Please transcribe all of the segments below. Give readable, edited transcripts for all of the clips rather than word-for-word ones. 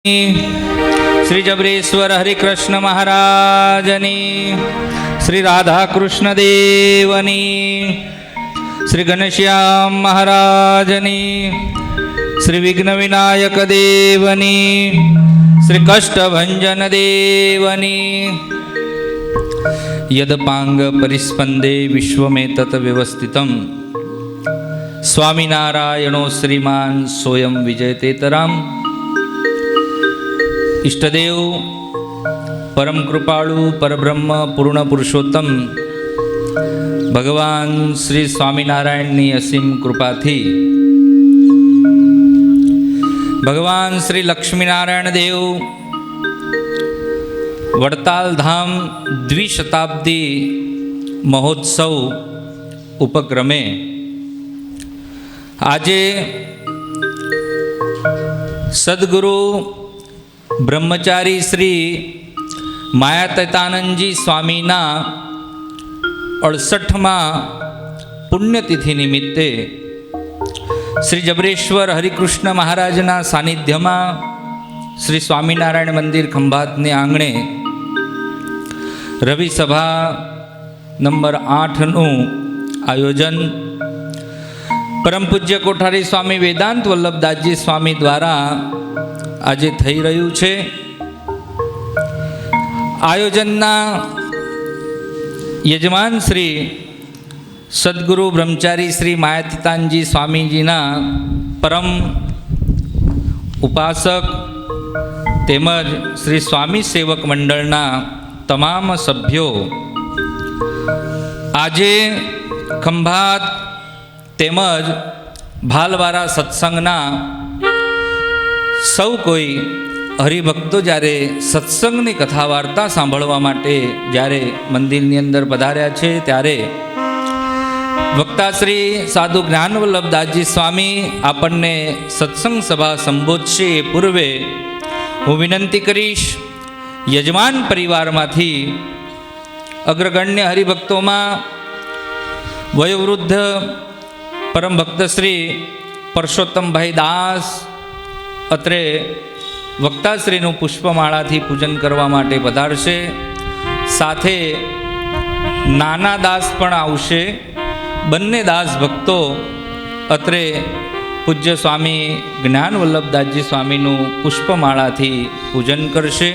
श्री जबरेश्वर हरिकृष्ण महाराजनी, श्री राधा कृष्ण देवनी, श्री घनश्याम महाराजनी, श्री विघ्न विनायक देवनी, श्री कष्टभंजन देवनी। यदपांग परिस्पंदे विश्वमेतत् व्यवस्थितं स्वामीनारायणो श्रीमान सोयं विजयतेतराम। इष्टदेव परम कृपाळु परब्रह्म पूर्ण पुरुषोत्तम भगवान श्री स्वामीनारायणनी असीम कृपाथी भगवान श्री लक्ष्मीनारायण देव वडताल धाम द्विशताब्दी महोत्सव उपक्रमे आजे सद्गुरु ब्रह्मचारी श्री मायातीतानंदजी स्वामीना 68मा पुण्यतिथि निमित्ते श्री जबरेश्वर हरिकृष्ण महाराजना सानिध्यमा श्री स्वामीनारायण मंदिर खंभातने आंगणे रवि सभा नंबर 8નું आयोजन परम पूज्य कोठारी स्वामी वेदांत वल्लभदासजी स्वामी द्वारा આજે થઈ રહ્યું છે। આયોજનના યજમાન શ્રી સદગુરુ બ્રહ્મચારી શ્રી માયાતીતાનંદજી સ્વામીજીના પરમ ઉપાસક તેમજ શ્રી સ્વામી સેવક મંડળના તમામ સભ્યો આજે ખંભાત તેમજ ભાલવારા સત્સંગના સૌ કોઈ હરિભક્તો જ્યારે સત્સંગની કથા વાર્તા સાંભળવા માટે જ્યારે મંદિરની અંદર પધાર્યા છે ત્યારે વક્તા શ્રી સાધુ જ્ઞાનવલ્લભદાસજી સ્વામી આપણને સત્સંગ સભા સંબોધશે એ પૂર્વે હું વિનંતી કરીશ યજમાન પરિવારમાંથી અગ્રગણ્ય હરિભક્તોમાં વયોવૃદ્ધ પરમ ભક્ત શ્રી પરસોત્તમભાઈ દાસ અત્રે વક્તાશ્રીનું પુષ્પમાળાથી પૂજન કરવા માટે પધારશે। સાથે નાના દાસ પણ આવશે। બંને દાસ ભક્તો અત્રે પૂજ્ય સ્વામી જ્ઞાન વલ્લભદાસજી સ્વામીનું પુષ્પમાળાથી પૂજન કરશે।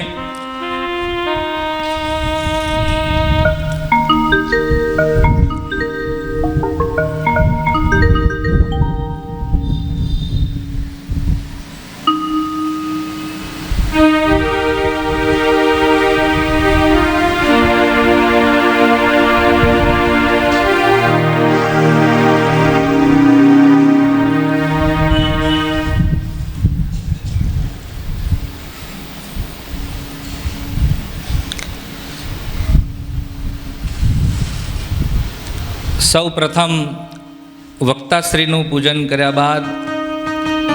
સૌ પ્રથમ વક્તાશ્રીનું પૂજન કર્યા બાદ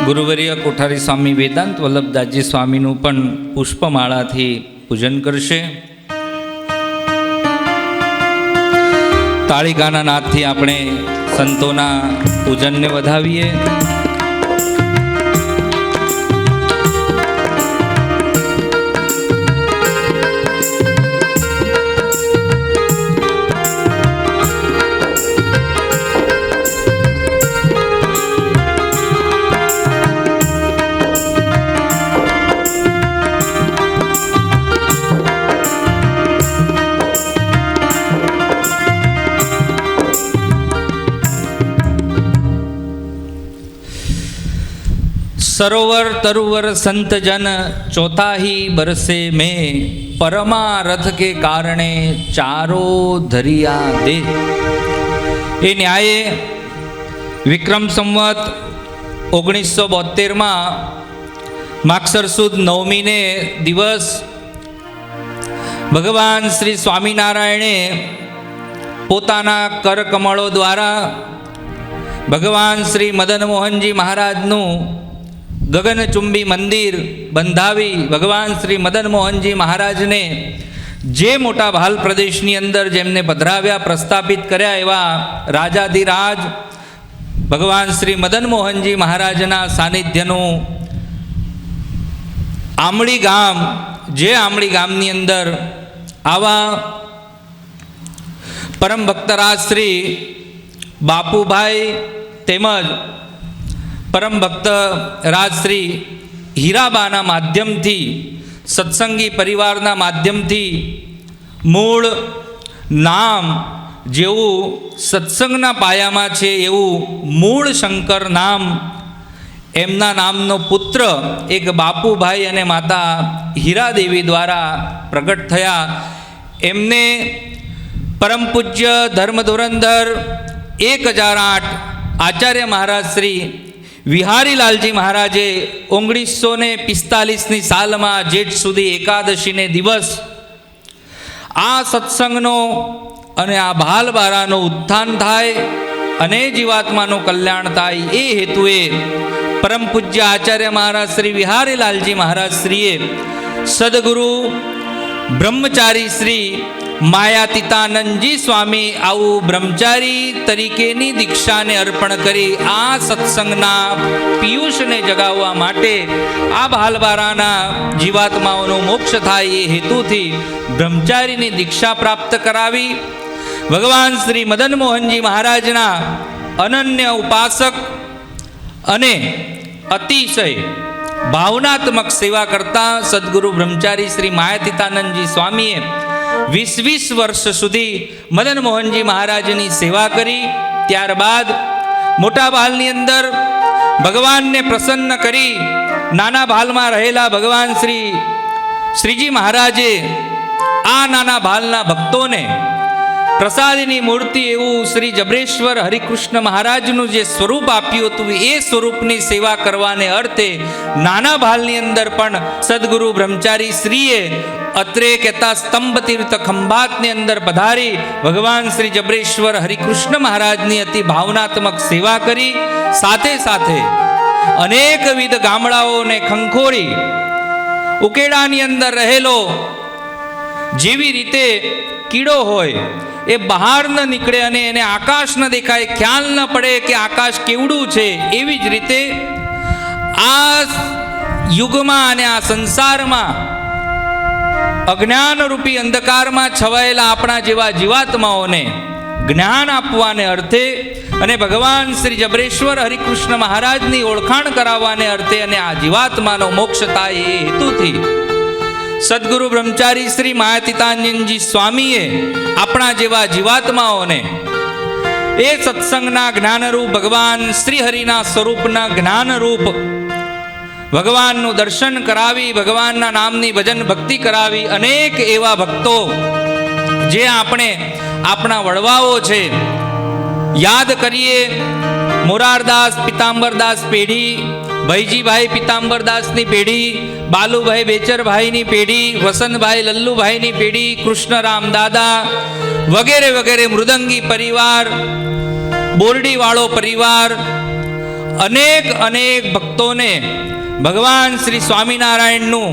ગુરુવર્ય કોઠારી સ્વામી વેદાંત વલ્લભદાસજી સ્વામીનું પણ પુષ્પમાળાથી પૂજન કરશે। તાળીગાના નાદથી આપણે સંતોના પૂજનને વધાવીએ। सरोवर तरुवर संत जन चौथाही बरसे में परमारथ के कारणे चारो धरिया दे। ए न्याये विक्रम संवत 1972 में माक्षर सुद 9મી ने दिवस भगवान श्री स्वामीनारायणे पोताना कर कमळो द्वारा भगवान श्री मदन मोहनजी महाराजनु गगनचुंबी मंदिर बंधावी भगवान श्री मदन मोहनजी महाराज ने जे मोटा भाल प्रदेशनी अंदर जेमने पधराव्या प्रस्थापित कर्या एवा राजाधिराज भगवान श्री मदन मोहनजी महाराजना सानिध्यनु આમળી ગામ, જે આમળી ગામની અંદર આવા પરમ ભક્તરાજ શ્રી બાપુભાઈ તેમજ પરમ ભક્ત રાજશ્રી હીરાબાના માધ્યમથી, સત્સંગી પરિવારના માધ્યમથી મૂળ નામ જેવું સત્સંગના પાયામાં છે એવું મૂળ શંકર નામ, એમના નામનો પુત્ર એક બાપુભાઈ અને માતા હીરાદેવી દ્વારા પ્રગટ થયા. એમને પરમ પૂજ્ય ધર્મ ધુરંધર 1008 આચાર્ય મહારાજ શ્રી વિહારીલાલજી મહારાજે 1945ની સાલમાં જેઠ સુધી એકાદશીને દિવસ આ સત્સંગનો અને આ ભાલબારાનો ઉત્થાન થાય અને જીવાત્માનું કલ્યાણ થાય એ હેતુએ પરમ પૂજ્ય આચાર્ય મહારાજ શ્રી વિહારીલાલજી મહારાજ શ્રીએ સદગુરુ બ્રહ્મચારી શ્રી માયાતીતાનંદજી સ્વામી આવું બ્રહ્મચારી તરીકેની દીક્ષાને અર્પણ કરી આ સત્સંગના પિયુષને જગાવવા માટે, આ ભાલબારાના જીવાત્માઓનો મોક્ષ થાય એ હેતુથી બ્રહ્મચારીની દીક્ષા પ્રાપ્ત કરાવી. ભગવાન શ્રી મદન મોહનજી મહારાજના અનન્ય ઉપાસક અને અતિશય ભાવનાત્મક સેવા કરતા સદગુરુ બ્રહ્મચારી શ્રી માયાતીતાનંદજી સ્વામીએ 20 વર્ષ સુધી મદન મોહનજી મહારાજની સેવા કરી. ત્યારબાદ મોટા ભાલની અંદર ભગવાનને પ્રસન્ન કરી નાના ભાલમાં રહેલા ભગવાન શ્રીજી મહારાજે આ નાના ભાલના ભક્તોને પ્રસાદીની મૂર્તિ એવું શ્રી જબરેશ્વર હરિકૃષ્ણ મહારાજનું જે સ્વરૂપ આપ્યું હતું એ સ્વરૂપની સેવા કરવાને અર્થે નાના ભાલની અંદર પણ સદગુરુ બ્રહ્મચારી શ્રીએ અત્રે કહેતા સ્તંભ તીર્થ ખંભાતની અંદર પધારી ભગવાન શ્રી જબરેશ્વર હરિકૃષ્ણ મહારાજની અતિ ભાવનાત્મક સેવા કરી. સાથે સાથે અનેકવિધ ગામડાઓને ખંખોરી ઉકેડાની અંદર રહેલો જેવી રીતે કીડો હોય એ બહાર ન નીકળે અને એને આકાશ ન દેખાય, ખ્યાલ ન પડે કે આકાશ કેવડું છે, એવી જ રીતે આ યુગમાં અને આ સંસારમાં અજ્ઞાનરૂપી અંધકારમાં છવાયેલા આપણા જેવા જીવાત્માઓને જ્ઞાન આપવાને અર્થે અને ભગવાન શ્રી જબરેશ્વર હરિકૃષ્ણ મહારાજની ઓળખાણ કરાવવાને અર્થે અને આ જીવાત્માનો મોક્ષ થાય એ હેતુથી સદગુરુ બ્રહ્મચારી શ્રી માયાતીતાનંદજી સ્વામીએ આપણા જેવા જીવાત્માઓને એ સત્સંગના જ્ઞાનરૂપ ભગવાન શ્રી હરિના સ્વરૂપના જ્ઞાનરૂપ ભગવાનનું દર્શન કરાવી, ભગવાનના નામની ભજન ભક્તિ કરાવી. અનેક એવા ભક્તો જે આપણે આપણા વડવાઓ છે યાદ કરીએ. મોરારદાસ પિતાંબરદાસ પેઢી, ભૈજીભાઈ પિતાંબરદાસની પેઢી, બાલુભાઈ બેચરભાઈની પેઢી, વસંતભાઈ લલ્લુભાઈની પેઢી, કૃષ્ણરામ દાદા વગેરે વગેરે, મૃદંગી પરિવાર, બોરડીવાળો પરિવાર, અનેક અનેક ભક્તોને ભગવાન શ્રી સ્વામિનારાયણનું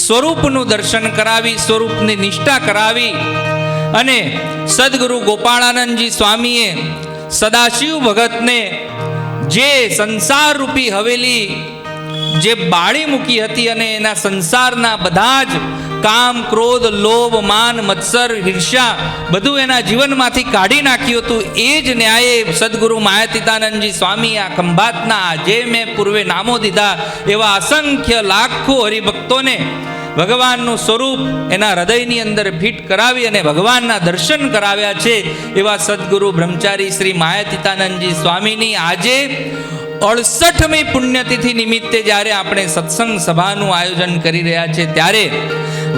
સ્વરૂપનું દર્શન કરાવી, સ્વરૂપની નિષ્ઠા કરાવી અને સદગુરુ ગોપાળાનંદજી સ્વામીએ સદાશિવ ભગતને જે સંસાર રૂપી હવેલી જે બાળી મૂકી હતી અને એના સંસારના બધા જ કામ, ક્રોધ, લોભ, માન, મત્સર, ઈર્ષ્યા બધું એના જીવનમાંથી કાઢી નાખ્યું હતું. એ જ ન્યાયે સદગુરુ માયાતીતાનંદજી સ્વામી આ ખંભાતના જે મેં પૂર્વે નામો દીધા એવા અસંખ્ય લાખો હરિભક્તોને ભગવાનનું સ્વરૂપ એના હૃદયની અંદર ફિટ કરાવી અને ભગવાનના દર્શન કરાવ્યા છે. એવા સદગુરુ બ્રહ્મચારી શ્રી માયાતીતાનંદજી સ્વામીની આજે 68મી પુણ્યતિથિ નિમિત્તે જ્યારે આપણે સત્સંગ સભાનું આયોજન કરી રહ્યા છે ત્યારે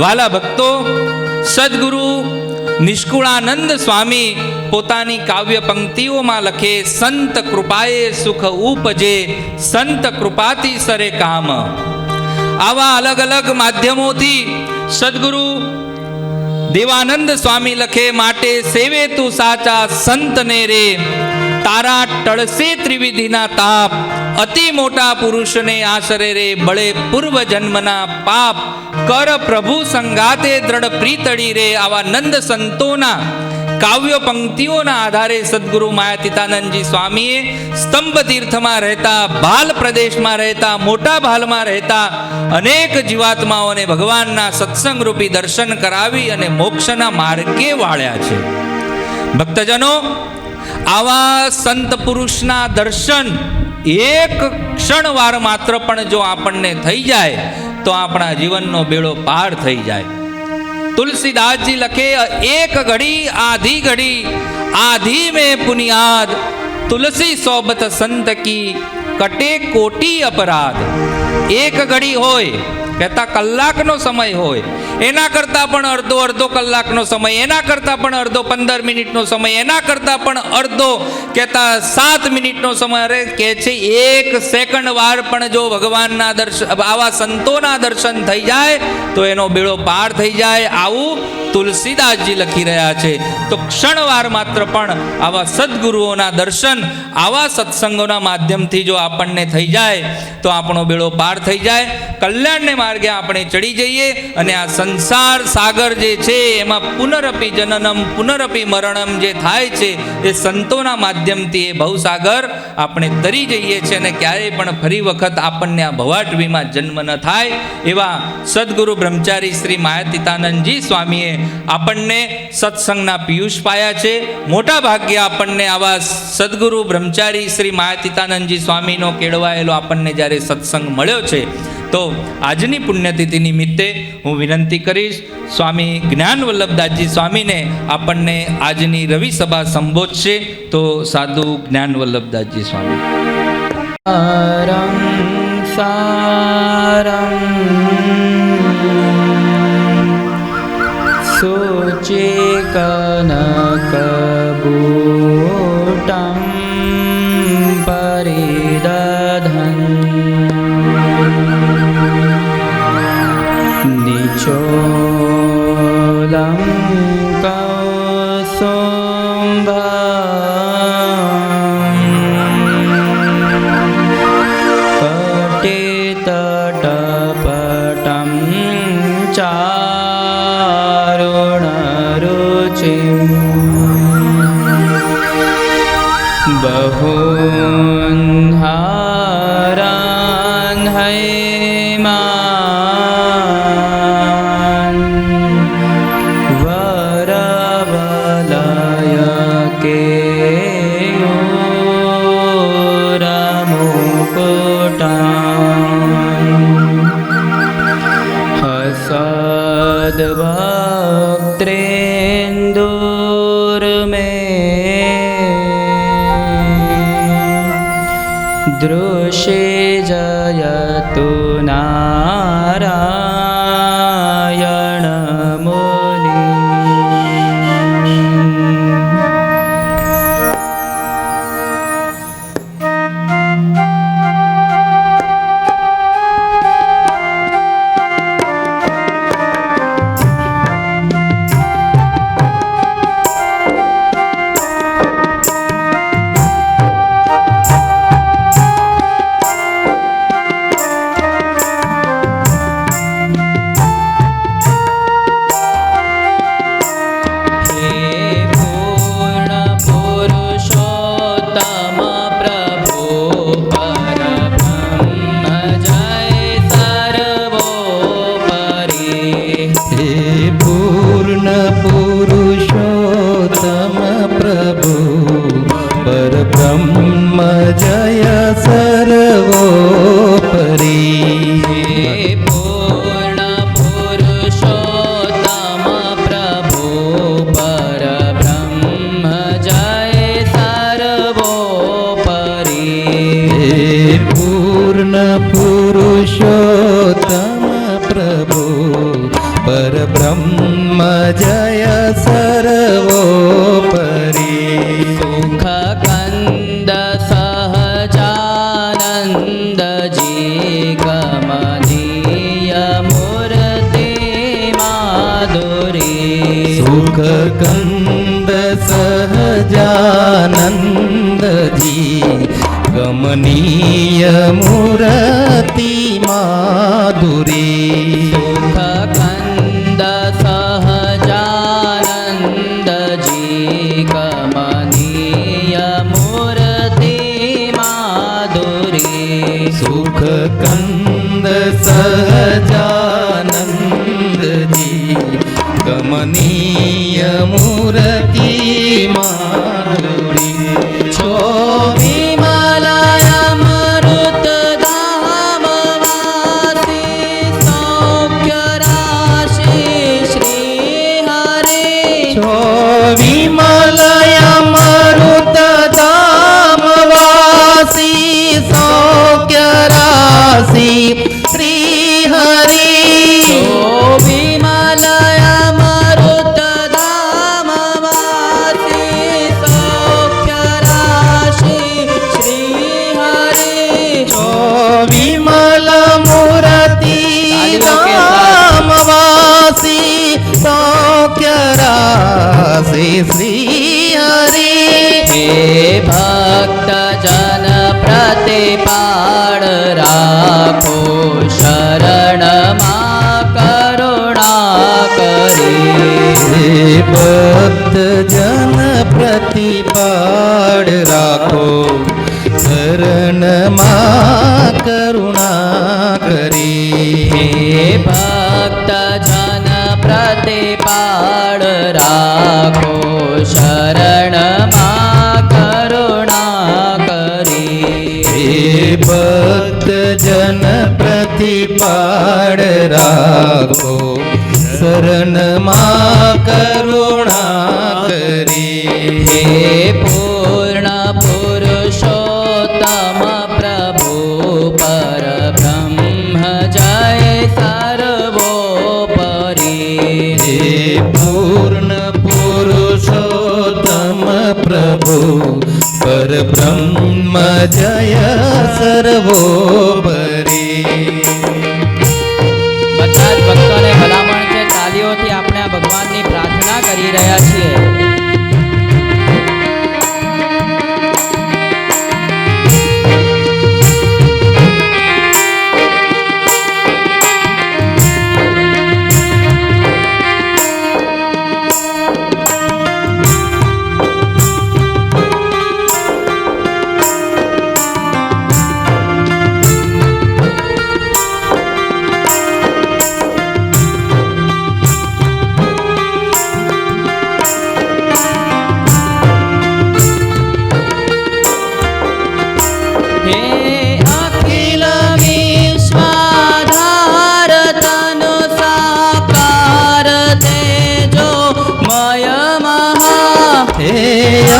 વાલા ભક્તો, સદગુરુ નિષ્કુળાનંદ સ્વામી પોતાની કાવ્ય પંક્તિઓમાં લખે, સંત કૃપાએ સુખ ઉપજે, સંત કૃપાથી સરે કામ. આવા અલગ અલગ માધ્યમોથી સદગુરુ દેવાનંદ સ્વામી લખે, માટે સેવે તું સાચા સંતને રે, તારા ટળસે ત્રિવિધિના તાપ, અતિ મોટા પુરુષને આશરે રે, બળે પૂર્વ જન્મના પાપ, કર પ્રભુ સંગાતે દ્રઢ પ્રીતડી રે. આવા નંદ સંતોના કાવ્ય પંક્તિઓના આધારે સદગુરુ માયાતીતાનંદજી સ્વામીએ સ્તંભ તીર્થમાં રહેતા, ભાલ પ્રદેશમાં રહેતા, મોટા ભાલમાં રહેતા અનેક જીવાત્માઓને ભગવાનના સત્સંગ રૂપી દર્શન કરાવી અને મોક્ષના માર્ગે વાળ્યા છે. ભક્તજનો, આવા સંત પુરુષના દર્શન એક ક્ષણવાર માત્ર પણ જો આપણને થઈ જાય તો આપણા જીવનનો બેડો પાર થઈ જાય. तुलसीदास जी लखे, एक घड़ी आधी घड़ी आधी में पुनियाद, तुलसी सोबत संत की कटे कोटि अपराध. एक घड़ी होय કહેતા કલાકનો સમય હોય, એના કરતાં પણ અડધો કલાકનો સમય, એના કરતાં પણ અડધો 15 મિનિટનો સમય, એના કરતાં પણ અડધો કહેતા 7 મિનિટનો સમય. અરે કહે છે એક સેકન્ડ વાર પણ જો ભગવાનના દર્શન, આવા સંતોના દર્શન થઈ જાય તો એનો બેડો પાર થઈ જાય. આવું તુલસીદાસજી લખી રહ્યા છે. તો ક્ષણવાર માત્ર પણ આવા સદગુરુઓના દર્શન, આવા સત્સંગોના માધ્યમથી જો આપણને થઈ જાય તો આપણો બેડો પાર થઈ જાય, કલ્યાણને માર્ગે આપણે ચડી જઈએ અને આ સંસાર સાગર જે છે એમાં પુનરપી જનનમ પુનરપી મરણમ જે થાય છે એ સંતોના માધ્યમથી એ ભવસાગર આપણે તરી જઈએ છીએ અને ક્યારેય પણ ફરી વખત આપણને આ ભવાટવીમાં જન્મ ન થાય. એવા સદગુરુ બ્રહ્મચારી શ્રી માયાતીતાનંદજી સ્વામીએ આપણને સત્સંગના પિયુષ પાયા છે. મોટા ભાગ્ય આપણને આવા સદગુરુ બ્રહ્મચારી શ્રી માયાતીતાનંદજી સ્વામીનો કેળવાયેલો આપણને જ્યારે સત્સંગ મળ્યો છે તો આજની પુણ્યતિથિ નિમિત્તે હું વિનંતી કરીશ સ્વામી જ્ઞાન વલ્લભદાસજી સ્વામીને આપણને આજની રવિ સભા સંબોધશે. તો સાધુ જ્ઞાન વલ્લભદાસજી સ્વામી. सोचे कनक बूटं परिदधन् निचोलं कौसुम्भं पठितटपटं बहुन्हारान् हैमान् वरवलय केयूरमुकुटान् हसद्वक्त्रेन्दुर्मे दृशे जयतु नारायण मुनि. जय सर्वोपरि पूर्ण पुरुषोत्तम प्रभु परब्रह्म जय सर्वोपरि. पूर्ण पुरुषोत्तम प्रभु परब्रह्म जय सर्वोपरि. सुख कंद सहजानंद जी कमनीय मूर्ति माधुरी. सुख कंद सहजानंद जी कमनीय मूर्ति माधुरी. सुख कंद सहजानंद जी સુખ કંદ સહજાનંદજી કમનીય મૂર્તિ માધુરી છો વિમલાય મરુત ધામ વાસી સૌખ્ય રાશિ શ્રી હરે છો વિમલય મરુત ધામ વાસી સૌખ્ય રાશિ શ્રી હરિ છો વિમલાય મરુત ધામ વાસી સૌખ્ય રાશિ શ્રી હરે છો વિમલ મૂર્તિ ધામ વાસી સૌખ્ય રાશિ શ્રી હરિ હે ભક્ત જન પ્રતિપાળ રાખો શરણમાં કરુણા કરી હે ભક્ત જન પ્રતિપાળ રાખો શરણમાં કરુણા કરી હે ભક્ત જન પ્રતિપાળ રાખો શરણમાં કરુણા કરી હે ભક્ત જન પ્રતિપાળ રાખો શરણમાં કરુણા કરી હે પૂર્ણ પુરુષોત્તમ પ્રભુ પરબ્રહ્મ જય સર્વોપરી હે પૂર્ણ પુરુષોત્તમ પ્રભુ પરબ્રહ્મ જય સર્વોપરી બધા જ ભક્તોને ભલામણ છે, તાલીઓથી આપણે આ ભગવાનની પ્રાર્થના કરી રહ્યા છીએ.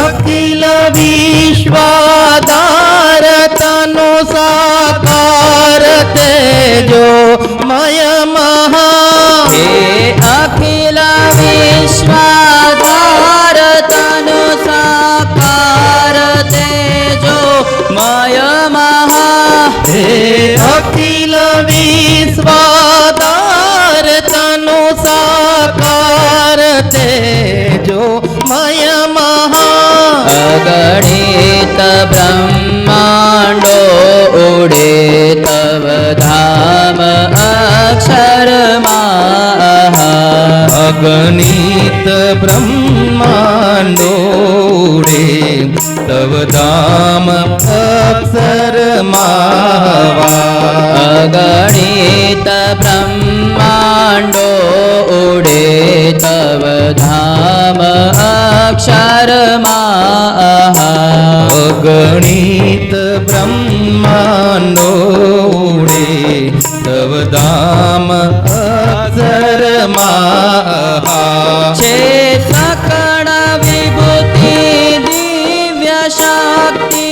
અખિલ વિશ્વાધાર તનુ સાકાર તેજો મય મહા હે અખિલ વિશ્વાધાર તનુ સાકાર તેજો મય મહા હે અખિલ વિશ્વાધાર તનુ સાકાર તેજો મય મહા અગણિત બ્રહ્માંડો ઉડે તવ ધામ અક્ષરમાં અગણિત બ્રહ્માંડો ઉડે તવ ધામ અક્ષરમાં અગણિત બ્રહ્માંડો ઉડે તવ ધામ અક્ષરમાં અગણિત બ્રહ્માંડો ઉડે તવ ધામ અક્ષરમાં છે સકળ વિભૂતિ દિવ્ય શક્તિ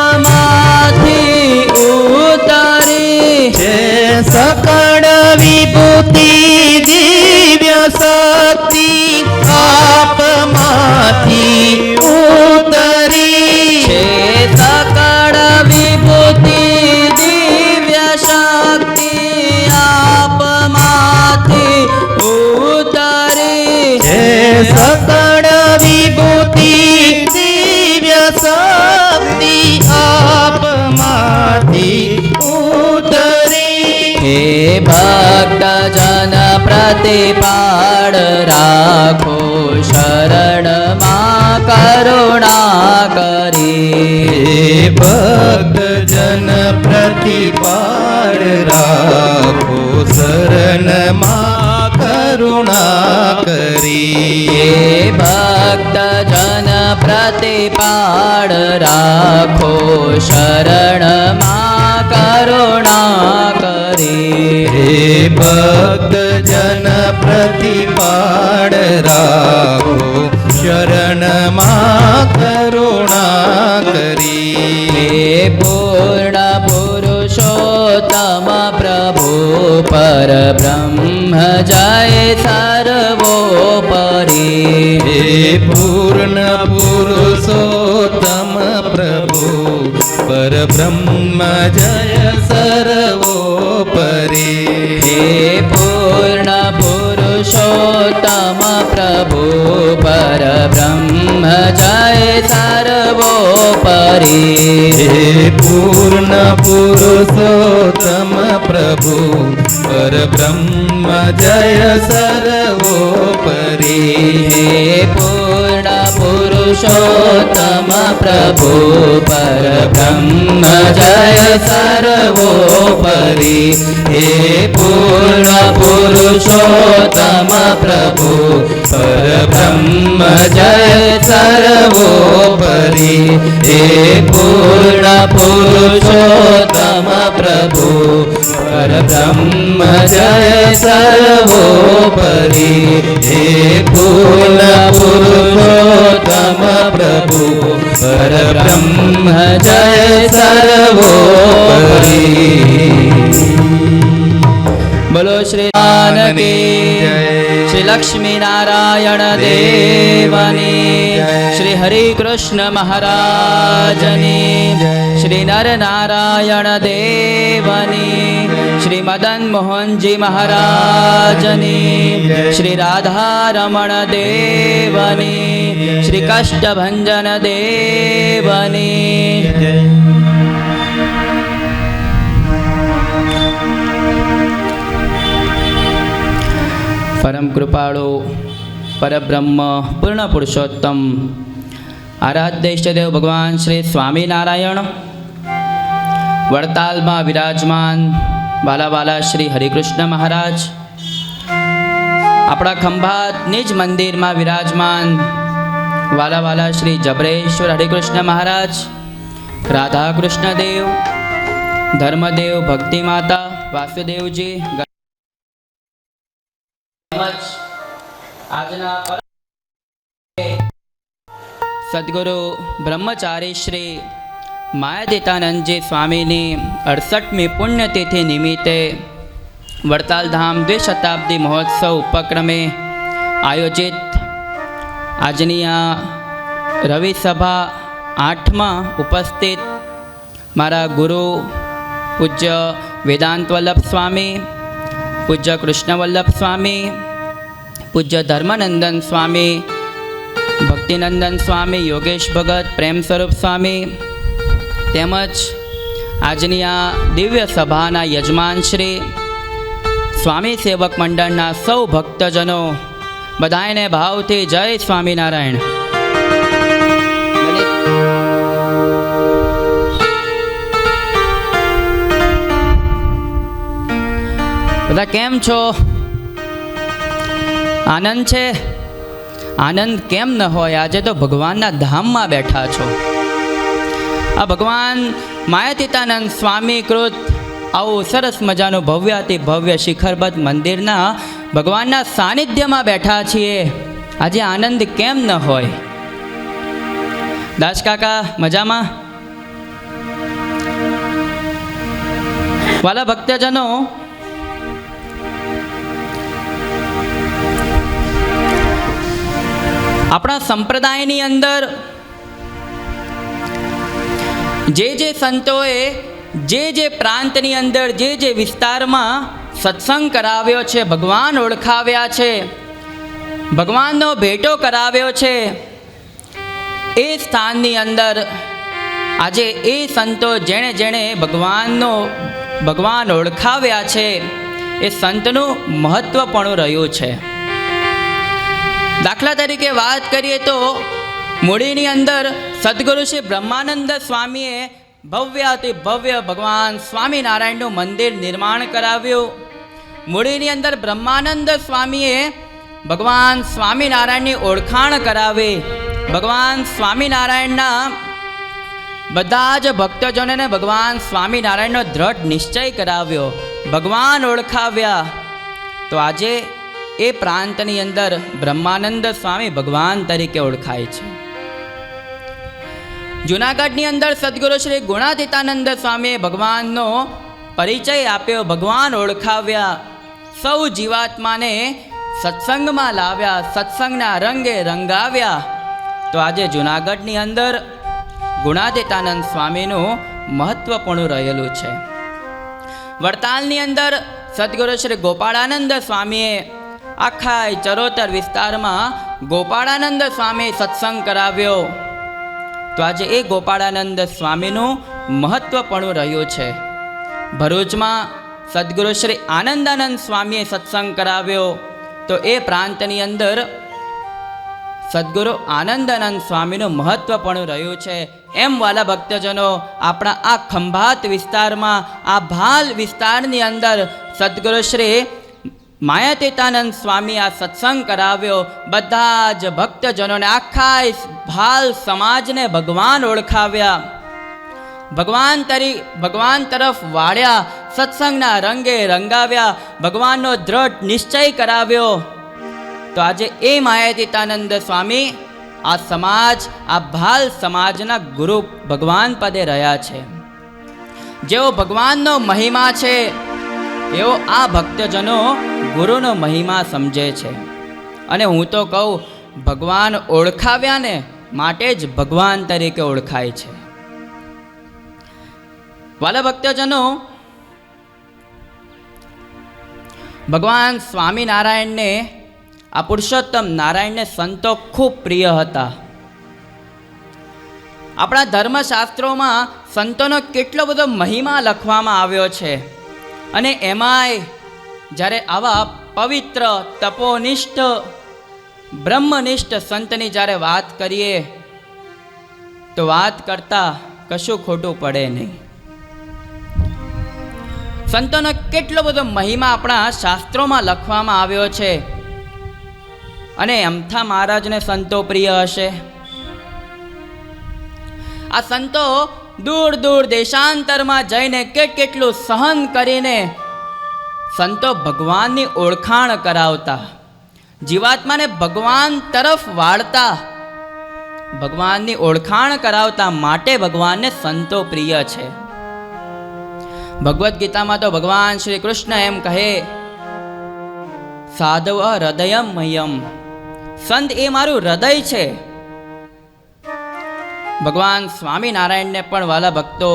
આપમાંથી ઉતરી છે સકળ વિભૂતિ દિવ્ય શક્તિ આપમાંથી ઉતરી છે સકળ વિભૂતિ દિવ્ય શક્તિ આપમાંથી ઉતરી છે સકળ વિભૂતિ દિવ્ય શક્તિ આપમાંથી ઉતરી હે ભક્ત જન પ્રતિપાળ રાખો શરણમાં કરુણા કરી. હે ભક્ત જન પ્રતિપાળ રાખો શરણમાં કરુણા કરી. હે ભક્ત જન પ્રતિપાળ રાખો શરણમાં કરુણા કરી. હે ભક્ત જન પ્રતિપાળ રાખો શરણમાં કરુણા કરી. હે પૂર્ણ પુરુષોત્તમ પ્રભુ પરબ્રહ્મ જય સર્વોપરી. હે પૂર્ણ પુરુષોત્તમ પ્રભુ પરબ્રહ્મ જય સર્વોપરી. હે પૂર્ણ પુરુષોત્તમ પ્રભુ પરબ્રહ્મ જય સર્વોપરી. હે પૂર્ણ પુરુષોત્તમ પ્રભુ પરબ્રહ્મ જય સર્વોપરી. હે પૂર્ણ પુરુષોત્તમ પ્રભુ પરબ્રહ્મ જય સર્વોપરી. હે પૂર્ણ પુરુષોત્તમ પ્રભુ પરબ્રહ્મ જય સર્વોપરી. હે પૂર્ણ પુરુષોત્તમ પ્રભુ પરબ્રહ્મ જય સર્વોપરી. હે પૂર્ણ પુરુષોત્તમ પ્રભુ પરબ્રહ્મ જય સર્વોપરી. બોલો શ્રી જાનકી શ્રી લક્ષ્મી નારાયણ દેવની શ્રી હરિ કૃષ્ણ મહારાજની શ્રી નર નારાયણ દેવની શ્રી મદન મોહનજી મહારાજની શ્રી રાધા રમણ દેવની શ્રી કષ્ટભંજન દેવની. પરમ કૃપાળુ પરબ્રહ્મ પૂર્ણ પુરુષોત્તમ આરાધ્ય ઈષ્ટદેવ ભગવાન શ્રી સ્વામિનારાયણ વડતાલમાં વિરાજમાન બાલાવાલા શ્રી હરિકૃષ્ણ મહારાજ, આપણા ખંભાત નિજ મંદિરમાં વિરાજમાન વાલાવાલા શ્રી જબરેશ્વર હરિકૃષ્ણ મહારાજ, રાધા કૃષ્ણ દેવ, ધર્મદેવ, ભક્તિ માતા વાસુદેવજી, આજના સદગુરુ બ્રહ્મચારી શ્રી માયાદિતાનંદજી સ્વામીની 68મી પુણ્યતિથિ નિમિત્તે વડતાલ ધામ દ્વિશતાબ્દી મહોત્સવ ઉપક્રમે આયોજિત આજની આ રવિ સભા 8માં ઉપસ્થિત મારા ગુરુ પૂજ્ય વેદાંત વલ્લભ સ્વામી, પૂજ્ય કૃષ્ણ વલ્લભ સ્વામી, પૂજ્ય ધર્મનંદન સ્વામી, ભક્તિનંદન સ્વામી, યોગેશ ભગત, પ્રેમ સ્વરૂપ સ્વામી તેમજ આજની આ દિવ્ય સભાના યજમાન શ્રી સ્વામી સેવક મંડળના સૌ ભક્તજનો બધાને ભાવથી જય સ્વામિનારાયણ. બધા કેમ છો? આનંદ છે? આનંદ કેમ ન હોય? આજે તો ભગવાનના ધામમાં બેઠા છો. આ ભગવાન માયાતીતાનંદ સ્વામી કૃત આવું સરસ મજાનું ભવ્યાતિ ભવ્ય શિખરબદ્ધ મંદિરના ભગવાનના સાનિધ્યમાં બેઠા છીએ. આજે આનંદ કેમ ન હોય? દાસ કાકા મજામાં? વાલા ભક્તજનો, આપણા સંપ્રદાયની અંદર જે સંતોએ જે પ્રાંતની અંદર જે વિસ્તારમાં સત્સંગ કરાવ્યો છે, ભગવાન ઓળખાવ્યા છે, ભગવાનનો ભેટો કરાવ્યો છે, એ સ્થાનની અંદર આજે એ સંતો જેણે ભગવાન ઓળખાવ્યા છે એ સંતનું મહત્ત્વપણું રહ્યું છે. દાખલા તરીકે વાત કરીએ તો મૂડીની અંદર સદગુરુ શ્રી બ્રહ્માનંદ સ્વામીએ ભવ્યાતિ ભવ્ય ભગવાન સ્વામિનારાયણનું મંદિર નિર્માણ કરાવ્યું. મૂડીની અંદર બ્રહ્માનંદ સ્વામીએ ભગવાન સ્વામિનારાયણની ઓળખાણ કરાવી. ભગવાન સ્વામિનારાયણના બધા જ ભક્તજનોને ભગવાન સ્વામિનારાયણનો દ્રઢ નિશ્ચય કરાવ્યો, ભગવાન ઓળખાવ્યા. તો આજે એ પ્રાંતની અંદર બ્રહ્માનંદ સ્વામી ભગવાન તરીકે ઓળખાય છે. જુનાગઢની અંદર સદગુરુ શ્રી ગુણાતીતાનંદ સ્વામીએ ભગવાનનો પરિચય આપ્યો, ભગવાન ઓળખાવ્યા. સૌ જીવાત્માને સત્સંગમાં લાવ્યા, સત્સંગના રંગે રંગાવ્યા. તો આજે જુનાગઢની અંદર ગુણાતીતાનંદ સ્વામીનું મહત્વપૂર્ણ રહેલું છે. વડતાલની અંદર સદગુરુ શ્રી ગોપાળાનંદ સ્વામીએ આખા ચરોતર વિસ્તારમાં ગોપાળાનંદ સ્વામી સત્સંગ કરાવ્યો. તો આજે એ ગોપાળાનંદ સ્વામીનું મહત્વપણું રહ્યું છે. ભરૂચમાં સદગુરુ શ્રી આનંદાનંદ સ્વામીએ સત્સંગ કરાવ્યો. તો એ પ્રાંતની અંદર સદગુરુ આનંદાનંદ સ્વામીનું મહત્વપણું રહ્યું છે. એમ વાલા ભક્તજનો, આપણા આ ખંભાત વિસ્તારમાં, આ ભાલ વિસ્તારની અંદર સદગુરુ શ્રી માયાતીતાનંદ સ્વામી આ સત્સંગ કરાવ્યો. બધા જ ભક્તજનોને, આખા ભાલ સમાજને ભગવાન ઓળખાવ્યા, ભગવાન તરફ વાળ્યા, સત્સંગના રંગે રંગાવ્યા, ભગવાનનો દ્રઢ નિશ્ચય કરાવ્યો. તો આજે એ માયાતીતાનંદ સ્વામી આ સમાજ, આ ભાલ સમાજના ગુરુ ભગવાન પદે રહ્યા છે. જેઓ ભગવાનનો મહિમા છે એવો આ ભક્તજનો ગુરુનો મહિમા સમજે છે. અને હું તો કહું, ભગવાન ઓળખાવ્યા ને માટે જ ભગવાન તરીકે ઓળખાય છે. વાલા ભક્તજનો, ભગવાન સ્વામિનારાયણને, આ પુરુષોત્તમ નારાયણને સંતો ખૂબ પ્રિય હતા. આપણા ધર્મશાસ્ત્રોમાં સંતોનો કેટલો બધો મહિમા લખવામાં આવ્યો છે. અને એમાંય જ્યારે આવા પવિત્ર, તપોનિષ્ઠ, બ્રહ્મનિષ્ઠ સંતની જ્યારે વાત કરીએ તો વાત કરતા કશું ખોટું પડે નહીં. સંતોનો કેટલો બધો મહિમા આપણા શાસ્ત્રોમાં લખવામાં આવ્યો છે. અને અમથા મહારાજને સંતો પ્રિય હશે? આ સંતો દૂર દૂર દેશાંતરમાં જઈને કેટલું સહન કરીને સંતો ભગવાનની ઓળખાણ કરાવતા, જીવાત્માને ભગવાન તરફ વાળતા, ભગવાનની ઓળખાણ કરાવતા. માટે ભગવાનને સંતો પ્રિય છે. ભગવદ્ ગીતામાં તો ભગવાન શ્રી કૃષ્ણ એમ કહે, સાધવ હૃદયમ મયમ, સંત એ મારું હૃદય છે. ભગવાન સ્વામિનારાયણને પણ વાલા ભક્તો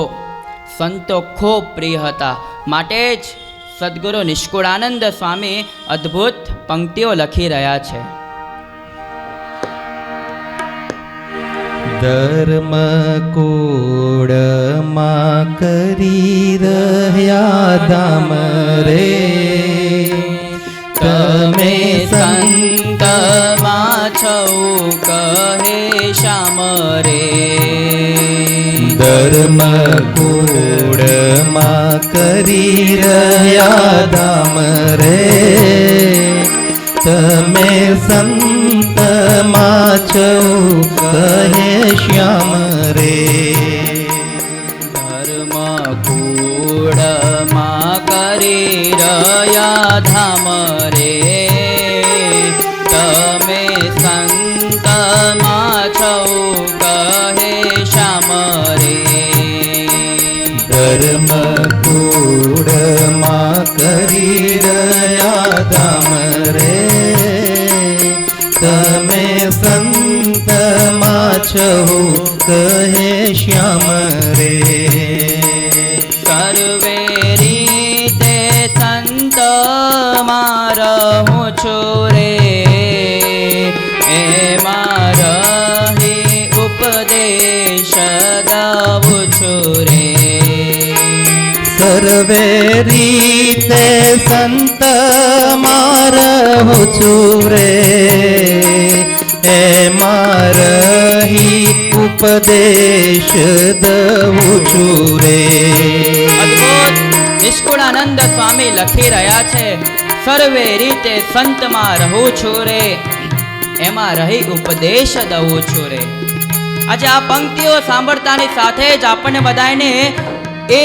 સંતો ખૂબ પ્રિય હતા. માટે જ સદગુરુ નિષ્કુળાનંદ સ્વામી અદ્ભુત પંક્તિઓ લખી રહ્યા છે. ધર્મ કુળમાં કરી રહ્યા ધામ રે, તમે સંતમાં છો કહે શ્યામ રે. ધર્મ કુળમાં કરી રહ્યા ધામ રે, તમે સંતમાં છો કહે શ્યામ રે. ધર્મ કુળમાં કરી રહ્યા ધામ રે, તમે સંતમાં છો કહે શ્યામ રે. ધર્મ કુળમાં કરી રહ્યા ધામ રે, તમે સંતમાં છો કહે શ્યામ રે. સર્વે રીતે સંતમાં રહું છું રે, એમાં રહી ઉપદેશ દઉં છું રે. સર્વે રીતે સંતમાં રહું છું રે, એમાં રહી ઉપદેશ દઉં છું રે. અદ્ભુત નિષ્કુળાનંદ સ્વામી લખી રહ્યા છે, સર્વે રીતે સંતમાં રહું છું રે, એમાં રહી ઉપદેશ દઉં છું રે. આજે આ પંક્તિઓ સાંભળતાની સાથે જ આપણને બધાને એ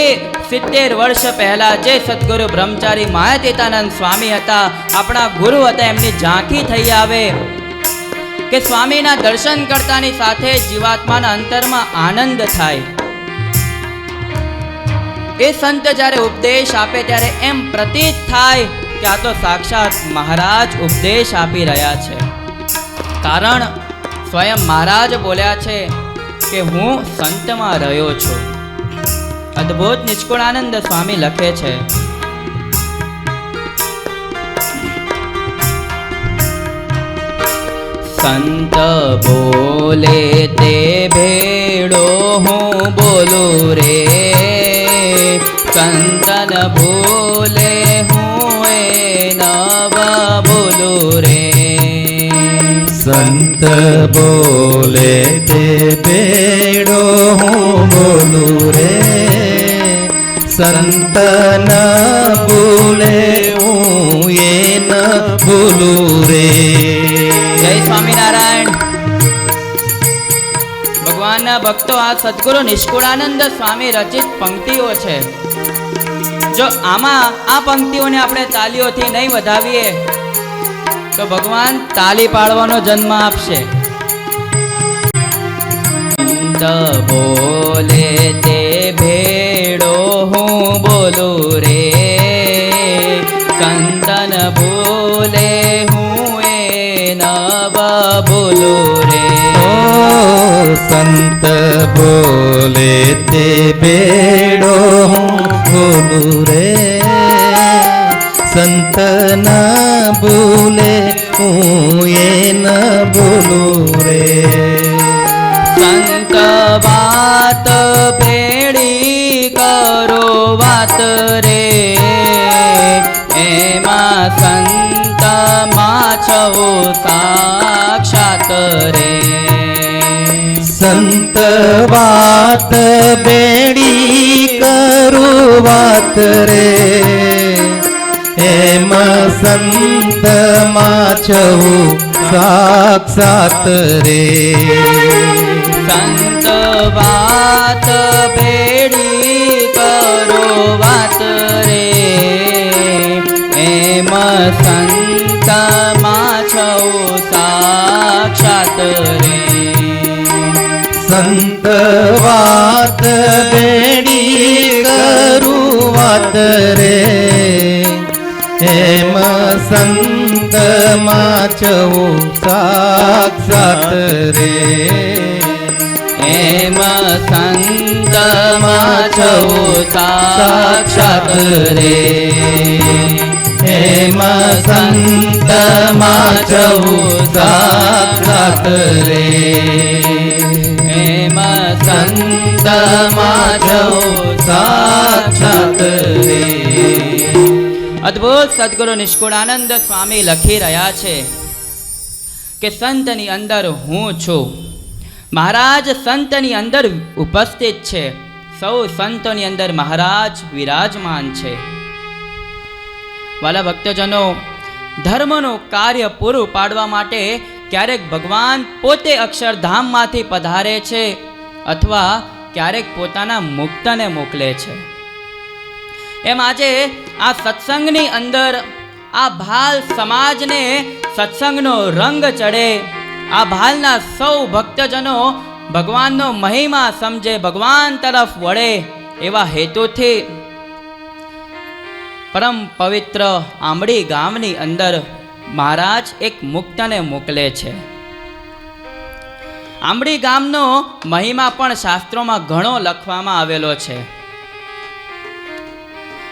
70 વર્ષ પહેલા જે સદગુરુ બ્રહ્મચારી માયાતીતાનંદ સ્વામી હતા, આપણા ગુરુ હતા, એમની ઝાંખી થઈ આવે કે સ્વામીના દર્શન કરતાની સાથે જીવાત્માના અંતરમાં આનંદ થાય. એ સંત જ્યારે ઉપદેશ આપે ત્યારે એમ પ્રતીત થાય કે આ તો સાક્ષાત મહારાજ ઉપદેશ આપી રહ્યા છે. કારણ સ્વયં મહારાજ બોલ્યા છે કે હું સંતમાં રહ્યો છું. અદ્ભુત નિષ્કુળાનંદ સ્વામી લખે છે, સંત બોલે તે ભેળો હું બોલું રે, સંતન બોલે હું એ નવ બોલું રે. સંત બોલે તે બેડો હું બોલું રે, સંત ન બોલે હું એ ન બોલું રે. જય સ્વામિનારાયણ. ભગવાનના ભક્તો, આ સદગુરુ નિષ્કુળાનંદ સ્વામી રચિત પંક્તિઓ છે. જો આમાં આ પંક્તિઓને આપણે તાલીઓથી નહીં વધાવીએ તો ભગવાન તાલી પાડવાનો જન્મ આપશે. સંત બોલે તે ભેળો હું બોલું રે, સંતન બોલે હું એ નવ બોલું રે. સંત બોલે તે બેડો હું બોલું રે, સંત ન બોલે હું એ ન બોલું રે. સંત વાત ભેળી કરો વાત રે, એમાં સંતમાં છો સાક્ષાત રે. સંત વાત બેડી કરું વાત રે, એમાં સંતમાં છું સાક્ષાત રે. સંત વાત ભેળી કરો વાત રે, એમાં સંતમાં છો સાક્ષાત રે. સંત વાત બેડી કરું વાત રે, એમાં સંતમાં છું સાક્ષાત રે. એમાં સંતમાં છો સાક્ષાત રે. એમાં સંતમાં છું સાક્ષાત રે. એમાં સંતમાં છું સાક્ષાત રે. અદ્ભુત સદગુરુ નિષ્કુળાનંદ સ્વામી લખી રહ્યા છે કે સંતની અંદર હું છું. મહારાજ સંતની અંદર ઉપસ્થિત છે. સૌ સંતોની અંદર મહારાજ વિરાજમાન છે. વાલા ભક્તજનો, ધર્મનું કાર્ય પૂરું પાડવા માટે ક્યારેક ભગવાન પોતે અક્ષરધામમાંથી પધારે છે અથવા ક્યારેક પોતાના મુક્તને મોકલે છે. એમ આજે આ સત્સંગની અંદર આ ભાલ સમાજને સત્સંગનો રંગ ચડે, આ ભાલના સૌ ભક્તજનો ભગવાનનો મહિમા સમજે, ભગવાન તરફ વળે, એવા હેતુથી પરમ પવિત્ર આંબડી ગામની અંદર મહારાજ એક મુક્તને મોકલે છે. આંબડી ગામનો મહિમા પણ શાસ્ત્રોમાં ઘણો લખવામાં આવેલો છે.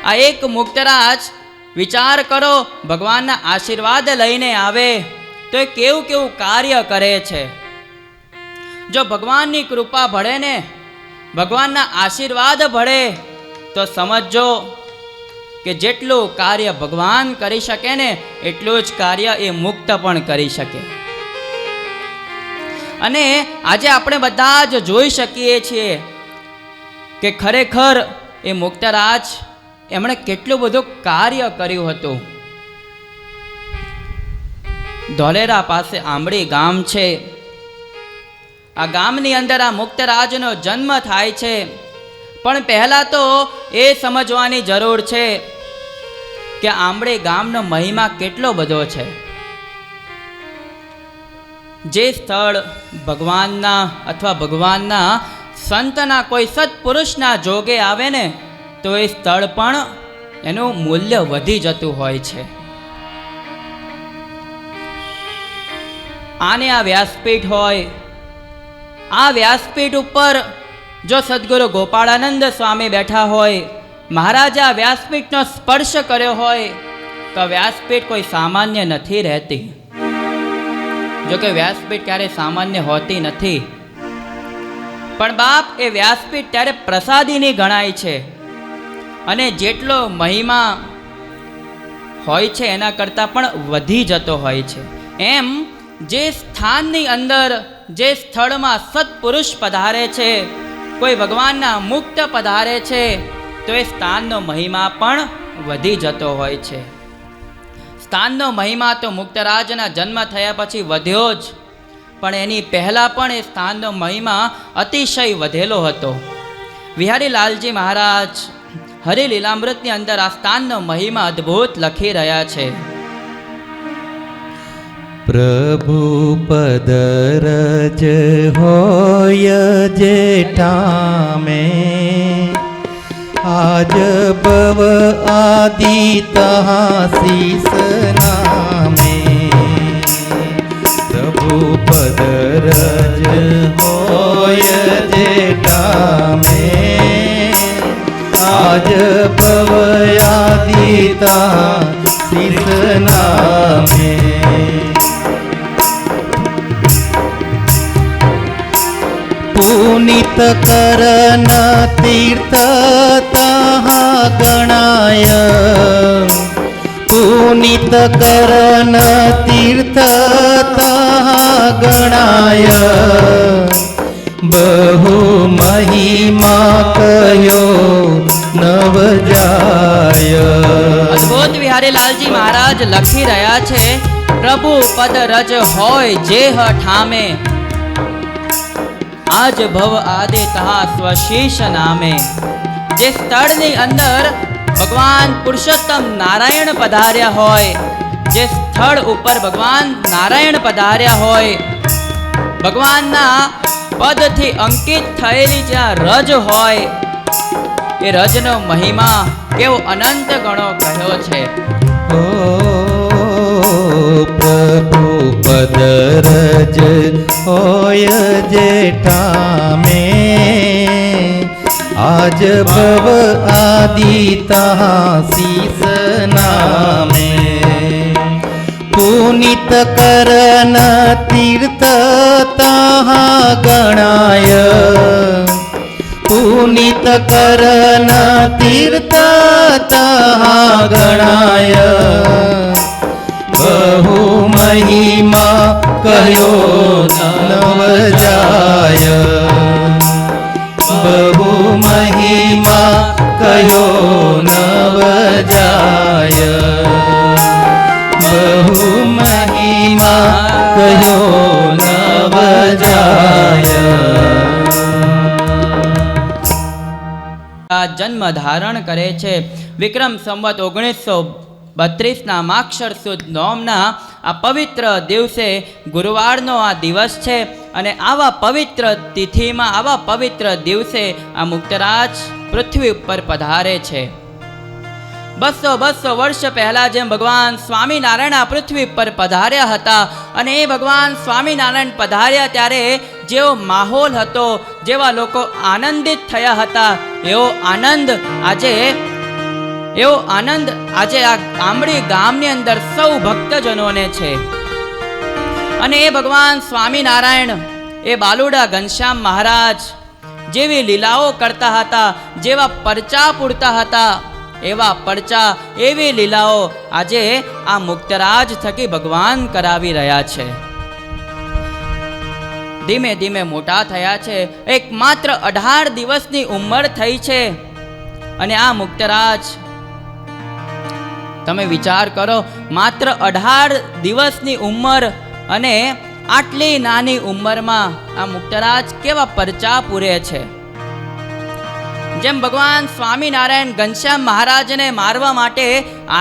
આ એક મુક્તરાજ, વિચાર કરો, ભગવાનના આશીર્વાદ લઈને આવે તો એ કેવું કેવું કાર્ય કરે છે. જો ભગવાનની કૃપા ભળે ને, ભગવાનના આશીર્વાદ ભળે તો સમજો કે જેટલું કાર્ય ભગવાન કરી શકે ને એટલું જ કાર્ય એ મુક્ત પણ કરી શકે. અને આજે આપણે બધા જ જોઈ શકીએ છીએ કે ખરેખર એ મુક્તરાજ એમણે કેટલું બધું કાર્ય કર્યું હતું. ધોલેરા પાસે આંબળી ગામ છે. આ ગામની અંદર આ મુક્તરાજનો જન્મ થાય છે. પણ પહેલાં તો એ સમજવાની જરૂર છે કે આંબળી ગામનો મહિમા કેટલો બધો છે. જે સ્થળ ભગવાનના અથવા ભગવાનના સંતના કોઈ સત્પુરુષના જોગે આવે ને તો એ સ્થળ પણ એનું મૂલ્ય વધી જતું હોય છે. આને આ વ્યાસપીઠ હોય, આ વ્યાસપીઠ ઉપર જો સદગુરુ ગોપાળાનંદ સ્વામી બેઠા હોય, મહારાજે આ વ્યાસપીઠનો સ્પર્શ કર્યો હોય તો વ્યાસપીઠ કોઈ સામાન્ય નથી રહેતી. જો કે વ્યાસપીઠ ક્યારેય સામાન્ય હોતી નથી, પણ બાપ એ વ્યાસપીઠ ત્યારે પ્રસાદીની ગણાય છે. અને જેટલો મહિમા હોય છે એના કરતાં પણ વધી જતો હોય છે. એમ જે સ્થાનની અંદર, જે સ્થળમાં સત્પુરુષ પધારે છે, કોઈ ભગવાનના મુક્ત પધારે છે, તો એ સ્થાનનો મહિમા પણ વધી જતો હોય છે. સ્થાનનો મહિમા તો મુક્તરાજના જન્મ થયા પછી વધ્યો જ, પણ એની પહેલાં પણ એ સ્થાનનો મહિમા અતિશય વધેલો હતો. વિહારી લાલજી મહારાજ હરિલીલામૃતની અંદર આ સ્થાનનો મહિમા અદ્ભુત લખી રહ્યા છે. પ્રભુ પદ રજ હોય જેઠામે, આજ ભવ આદિ તહા શીસ નામે. પ્રભુ પદ રજ હોય જેઠામે, આજ ભવ આદિ તહા શીસ નામે. પુનિત કરન તીર્થ તહા ગણાય, પુનિત કરન તીર્થ તહા ગણાય. બહુ મહિમા કયો નવ જાય. અદ્ભુત વિહારી લાલજી મહારાજ લખી રહ્યા છે, પ્રભુ પદ રજ હોય જે ઠામે, આજ ભવ આદિ તહા સ્વશીશ નામે. જે સ્થળની અંદર ભગવાન પુરુષોત્તમ નારાયણ પધાર્યા હોય, જે સ્થળ ઉપર ભગવાન નારાયણ પધાર્યા હોય, ભગવાનના પદથી અંકિત થયેલી જ્યાં રજ હોય, એ રજનો મહિમા કેવો અનંત ગણો કહ્યો છે. ઓ પ્રભુ પદ રજ હોય જેઠામે, આજ ભવ આદિ તહા શીસ નામે. પુનિત કરન તીર્થ તહા ગણાય, પુનિત કરન તીર્થ તહા ગણાય. બહુ મહિમા કયો નવ જાય, બહુ મહિમા કયો નવ જાય. બહુ મહિમા કયો નવ જાય. જન્મ ધારણ કરે છે. વિક્રમ સંવત 1932ના માક્ષર સુદ નોમના આ પવિત્ર દિવસે ગુરુવારનો આ દિવસ છે. અને આવા પવિત્ર તિથિમાં, આવા પવિત્ર દિવસે આ મુક્તરાજ પૃથ્વી ઉપર પધારે છે. 200 વર્ષ પહેલાં જેમ ભગવાન સ્વામિનારાયણ આ પૃથ્વી પર પધાર્યા હતા, અને એ ભગવાન સ્વામિનારાયણ પધાર્યા ત્યારે જેવો માહોલ હતો, જેવા લોકો આનંદિત થયા હતા, એવો આનંદ આજે આ આંબળી ગામની અંદર સૌ ભક્તજનોને છે. અને એ ભગવાન સ્વામિનારાયણ, એ બાલુડા ઘનશ્યામ મહારાજ જેવી લીલાઓ કરતા હતા, જેવા પરચા પૂરતા હતા, એવા પરચા, એવી લીલાઓ આજે આ મુક્તરાજ થકી ભગવાન કરાવી રહ્યા છે. ધીમે ધીમે મોટા થયા છે. એક માત્ર 18 દિવસની ઉંમર થઈ છે. અને આ મુક્તરાજ, તમે વિચાર કરો, માત્ર 18 દિવસની ઉંમર અને આટલી નાની ઉંમરમાં આ મુક્તરાજ કેવા પરચા પૂરે છે. જેમ ભગવાન સ્વામિનારાયણ ઘનશ્યામ મહારાજને મારવા માટે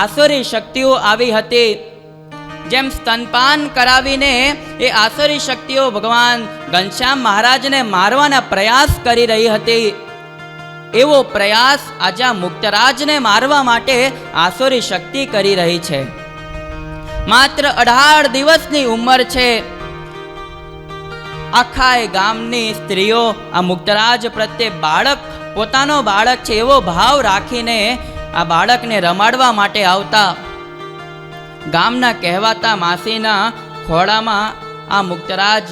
આસુરી શક્તિઓ આવી હતી, જેમ સ્તનપાન કરાવીને એ આસુરી શક્તિઓ ભગવાન ઘનશ્યામ મહારાજને મારવાના પ્રયાસ કરી રહી હતી, એવો પ્રયાસ આજે આ મુક્તરાજને મારવા માટે આસુરી શક્તિ કરી રહી છે. માત્ર 18 દિવસની ઉંમર છે. આખા એ ગામની સ્ત્રીઓ આ મુક્તરાજ પ્રત્યે પોતાનો બાળક છે એવો ભાવ રાખીને આ બાળકને રમાડવા માટે આવતા. ગામના કહેવાતા માસીના ખોળામાં આ મુક્તરાજ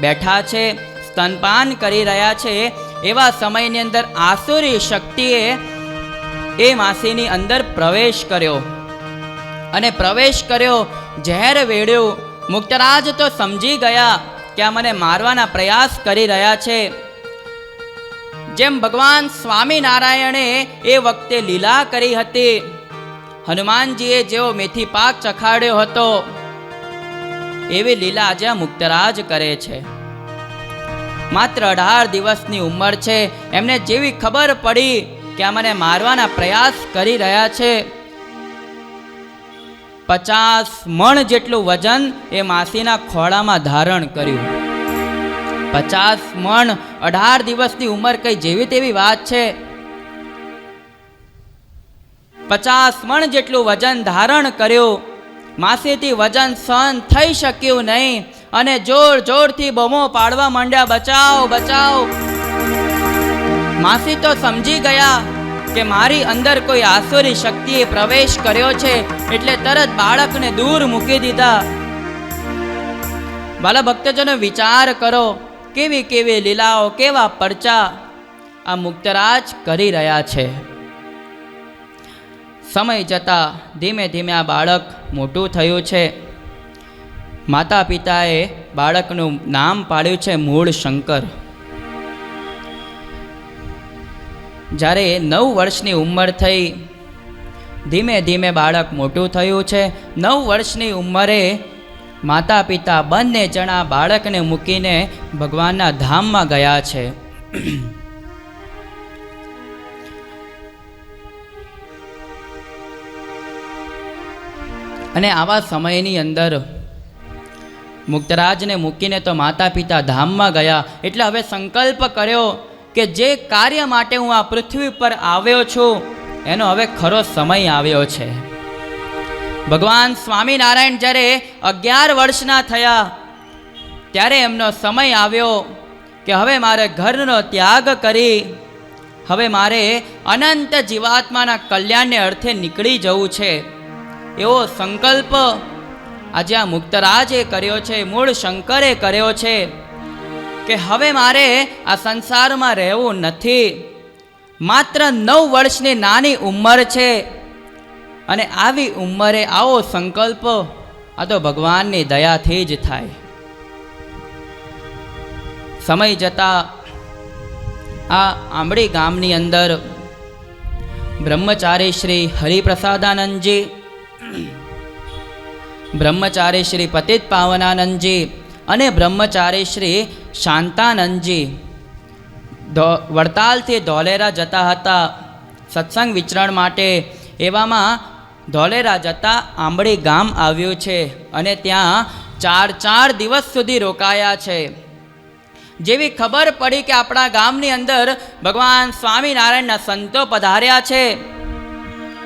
બેઠા છે, સ્તનપાન કરી રહ્યા છે. એવા સમયની અંદર આસુરી શક્તિએ એ માસીની અંદર પ્રવેશ કર્યો અને પ્રવેશ કર્યો, ઝેર વેડ્યું. મુક્તરાજ તો સમજી ગયા કે આ મને મારવાના પ્રયાસ કરી રહ્યા છે. જેમ ભગવાન સ્વામિનારાયણે એ વખતે લીલા કરી હતી, હનુમાનજીએ જેવો મેથી પાક ચખાડ્યો હતો, એવી લીલા આજે મુક્તરાજ કરે છે. માત્ર 18 દિવસની ઉંમર છે. એમને જેવી ખબર પડી કે આ મને મારવાના પ્રયાસ કરી રહ્યા છે, 50 મણ જેટલું વજન એ માસીના ખોળામાં ધારણ કર્યું. 50 મણ, 18 દિવસની ઉંમર કઈ જેવી તેવી વાત છે. 50 મણ જેટલું વજન ધારણ કર્યું. માસીથી વજન સહન થઈ શક્યું નહીં અને જોર જોરથી બૂમો પાડવા માંડ્યા, બચાવો બચાવો. માસી તો સમજી ગયા કે મારી અંદર કોઈ આસુરી શક્તિએ પ્રવેશ કર્યો છે, એટલે તરત બાળકને દૂર મૂકી દીધા. બાલા ભક્તજનો, વિચાર કરો, કેવી કેવી લીલાઓ, કેવા પરચા આ મુક્તરાજ કરી રહ્યા છે. સમય જતા ધીમે ધીમે આ બાળક મોટું થયું છે. માતા પિતાએ બાળકનું નામ પાડ્યું છે મૂળ શંકર. જ્યારે 9 વર્ષની ઉંમર થઈ, ધીમે ધીમે બાળક મોટું થયું છે. 9 વર્ષની ઉંમરે માતા પિતા બંને જણા બાળકને મૂકીને ભગવાનના ધામમાં ગયા છે. અને આવા સમયની અંદર મુક્તરાજને મૂકીને તો માતા પિતા ધામમાં ગયા, એટલે હવે સંકલ્પ કર્યો કે જે કાર્ય માટે હું આ પૃથ્વી પર આવ્યો છું એનો હવે ખરો સમય આવ્યો છે. ભગવાન સ્વામિનારાયણ જ્યારે 11 વર્ષના થયા ત્યારે એમનો સમય આવ્યો કે હવે મારે ઘરનો ત્યાગ કરી હવે મારે અનંત જીવાત્માના કલ્યાણને અર્થે નીકળી જવું છે. એવો સંકલ્પ આજે આ મુક્તરાજે કર્યો છે, મૂળ શંકરે કર્યો છે કે હવે મારે આ સંસારમાં રહેવું નથી. માત્ર 9 વર્ષની નાની ઉંમર છે અને આવી ઉંમરે આવો સંકલ્પ આ તો ભગવાનની દયાથી જ થાય. સમય જતા આ આંબળી ગામની અંદર બ્રહ્મચારી શ્રી હરિપ્રસાદાનંદજી, બ્રહ્મચારી શ્રી પતિત પાવનાનંદજી અને બ્રહ્મચારી શ્રી શાંતાનંદજી વડતાલથી ધોલેરા જતા હતા સત્સંગ વિચરણ માટે. એવામાં ધોલેરા જતા આંબળી ગામ આવ્યું છે અને ત્યાં 4 દિવસ સુધી રોકાયા છે. જેવી ખબર પડી કે આપણા ગામની અંદર ભગવાન સ્વામિનારાયણના સંતો પધાર્યા છે,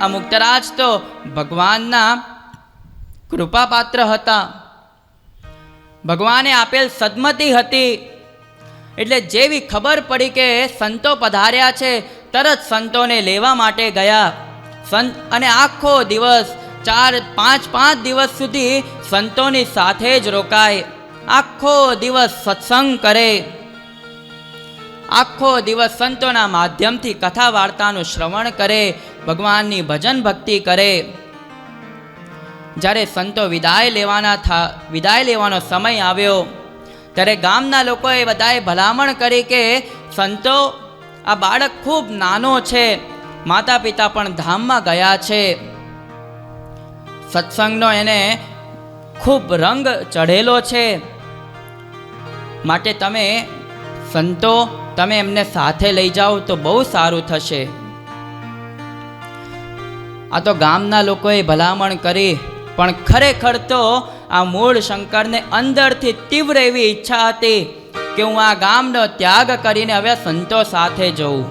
આ મુક્તરાજ તો ભગવાનના કૃપાપાત્ર હતા, ભગવાને આપેલ સદમતી હતી. એટલે જેવી ખબર પડી કે સંતો પધાર્યા છે, તરત સંતોને લેવા માટે ગયા. અને આખો દિવસ 4-5 દિવસ સુધી સંતોની સાથે જ રોકાય, આખો દિવસ સત્સંગ કરે, આખો દિવસ સંતોના માધ્યમથી કથા વાર્તાનું શ્રવણ કરે, ભગવાનની ભજન ભક્તિ કરે. જ્યારે સંતો વિદાય લેવાનો સમય આવ્યો ત્યારે ગામના લોકોએ બધાએ ભલામણ કરી કે સંતો, આ બાળક ખૂબ નાનો છે, માતા પિતા પણ ધામમાં ગયા છે, સત્સંગનો એને ખૂબ રંગ ચઢેલો છે, માટે તમે સંતો તમે એમને સાથે લઈ જાઓ તો બહુ સારું થશે. આ તો ગામના લોકોએ ભલામણ કરી, પણ ખરેખર તો આ મૂળ શંકરને અંદરથી તીવ્ર એવી ઈચ્છા હતી કે હું આ ગામનો ત્યાગ કરીને હવે સંતો સાથે જઉં.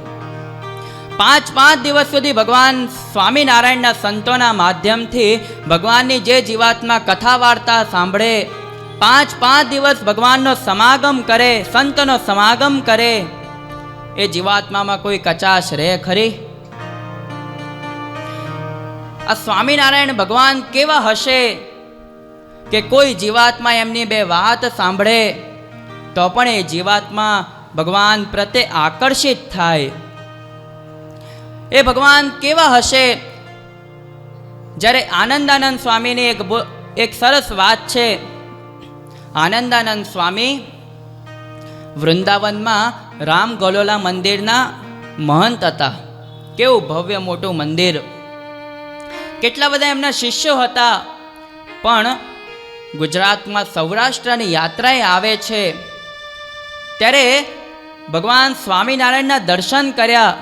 5 દિવસ સુધી ભગવાન સ્વામિનારાયણના સંતોના માધ્યમથી ભગવાનની જે જીવાત્મા કથા વાર્તા સાંભળે, 5 દિવસ ભગવાનનો સમાગમ કરે, સંતનો સમાગમ કરે, એ જીવાત્મામાં કોઈ કચાશ રહે ખરી? આ સ્વામિનારાયણ ભગવાન કેવા હશે કે કોઈ જીવાત્મા એમની 2 વાત સાંભળે તો પણ એ જીવાત્મા ભગવાન પ્રત્યે આકર્ષિત થાય. એ ભગવાન કેવા હશે? જ્યારે આનંદાનંદ સ્વામીની એક સરસ વાત છે. આનંદાનંદ સ્વામી વૃંદાવનમાં રામ ગલોલા મંદિરના મહંત હતા. કેવું ભવ્ય મોટું મંદિર, કેટલા બધા એમના શિષ્યો હતા. પણ ગુજરાતમાં સૌરાષ્ટ્રની યાત્રાએ આવે છે ત્યારે ભગવાન સ્વામિનારાયણના દર્શન કર્યા.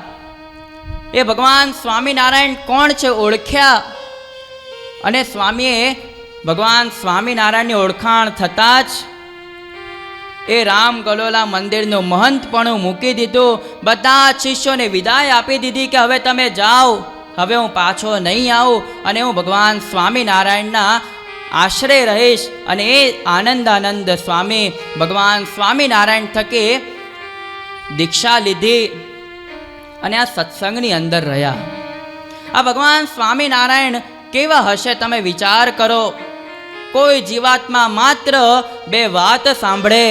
એ ભગવાન સ્વામિનારાયણ કોણ છે ઓળખ્યા, અને સ્વામીએ ભગવાન સ્વામિનારાયણની ઓળખાણ થતાં જ એ રામ ગલોલા મંદિરનું મહંતપણું મૂકી દીધું. બધા શિષ્યોને વિદાય આપી દીધી કે હવે તમે જાઓ, હવે હું પાછો નહીં આવું, અને હું ભગવાન સ્વામિનારાયણના આશરે રહીશ. અને એ આનંદાનંદ સ્વામી ભગવાન સ્વામિનારાયણ થકી દીક્ષા લીધી અને આ સત્સંગની અંદર રહ્યા. આ ભગવાન સ્વામિનારાયણ કેવા હશે તમે વિચાર કરો. કોઈ જીવાત્મા માત્ર 2 વાત સાંભળે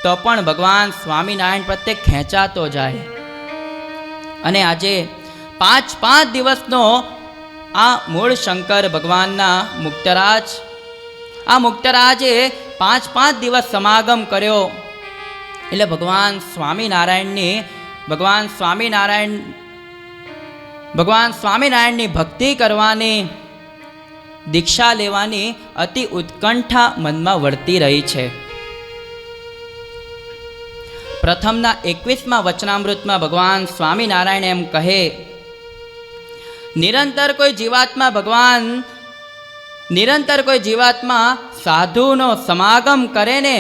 તો પણ ભગવાન સ્વામિનારાયણ પ્રત્યે ખેંચાતો જાય. અને આજે 5 દિવસનો આ મૂળ શંકર ભગવાનના મુક્તરાજ, આ મુક્તરાજે 5 દિવસ સમાગમ કર્યો. એટલે ભગવાન સ્વામિનારાયણની ભક્તિ કરવાની, દીક્ષા લેવાની અતિ ઉત્કંઠા મનમાં વર્તી રહી છે. પ્રથમના 21મા વચનામૃતમાં ભગવાન સ્વામિનારાયણ એમ કહે, નિરંતર કોઈ જીવાત્મા સાધુનો સમાગમ કરે ને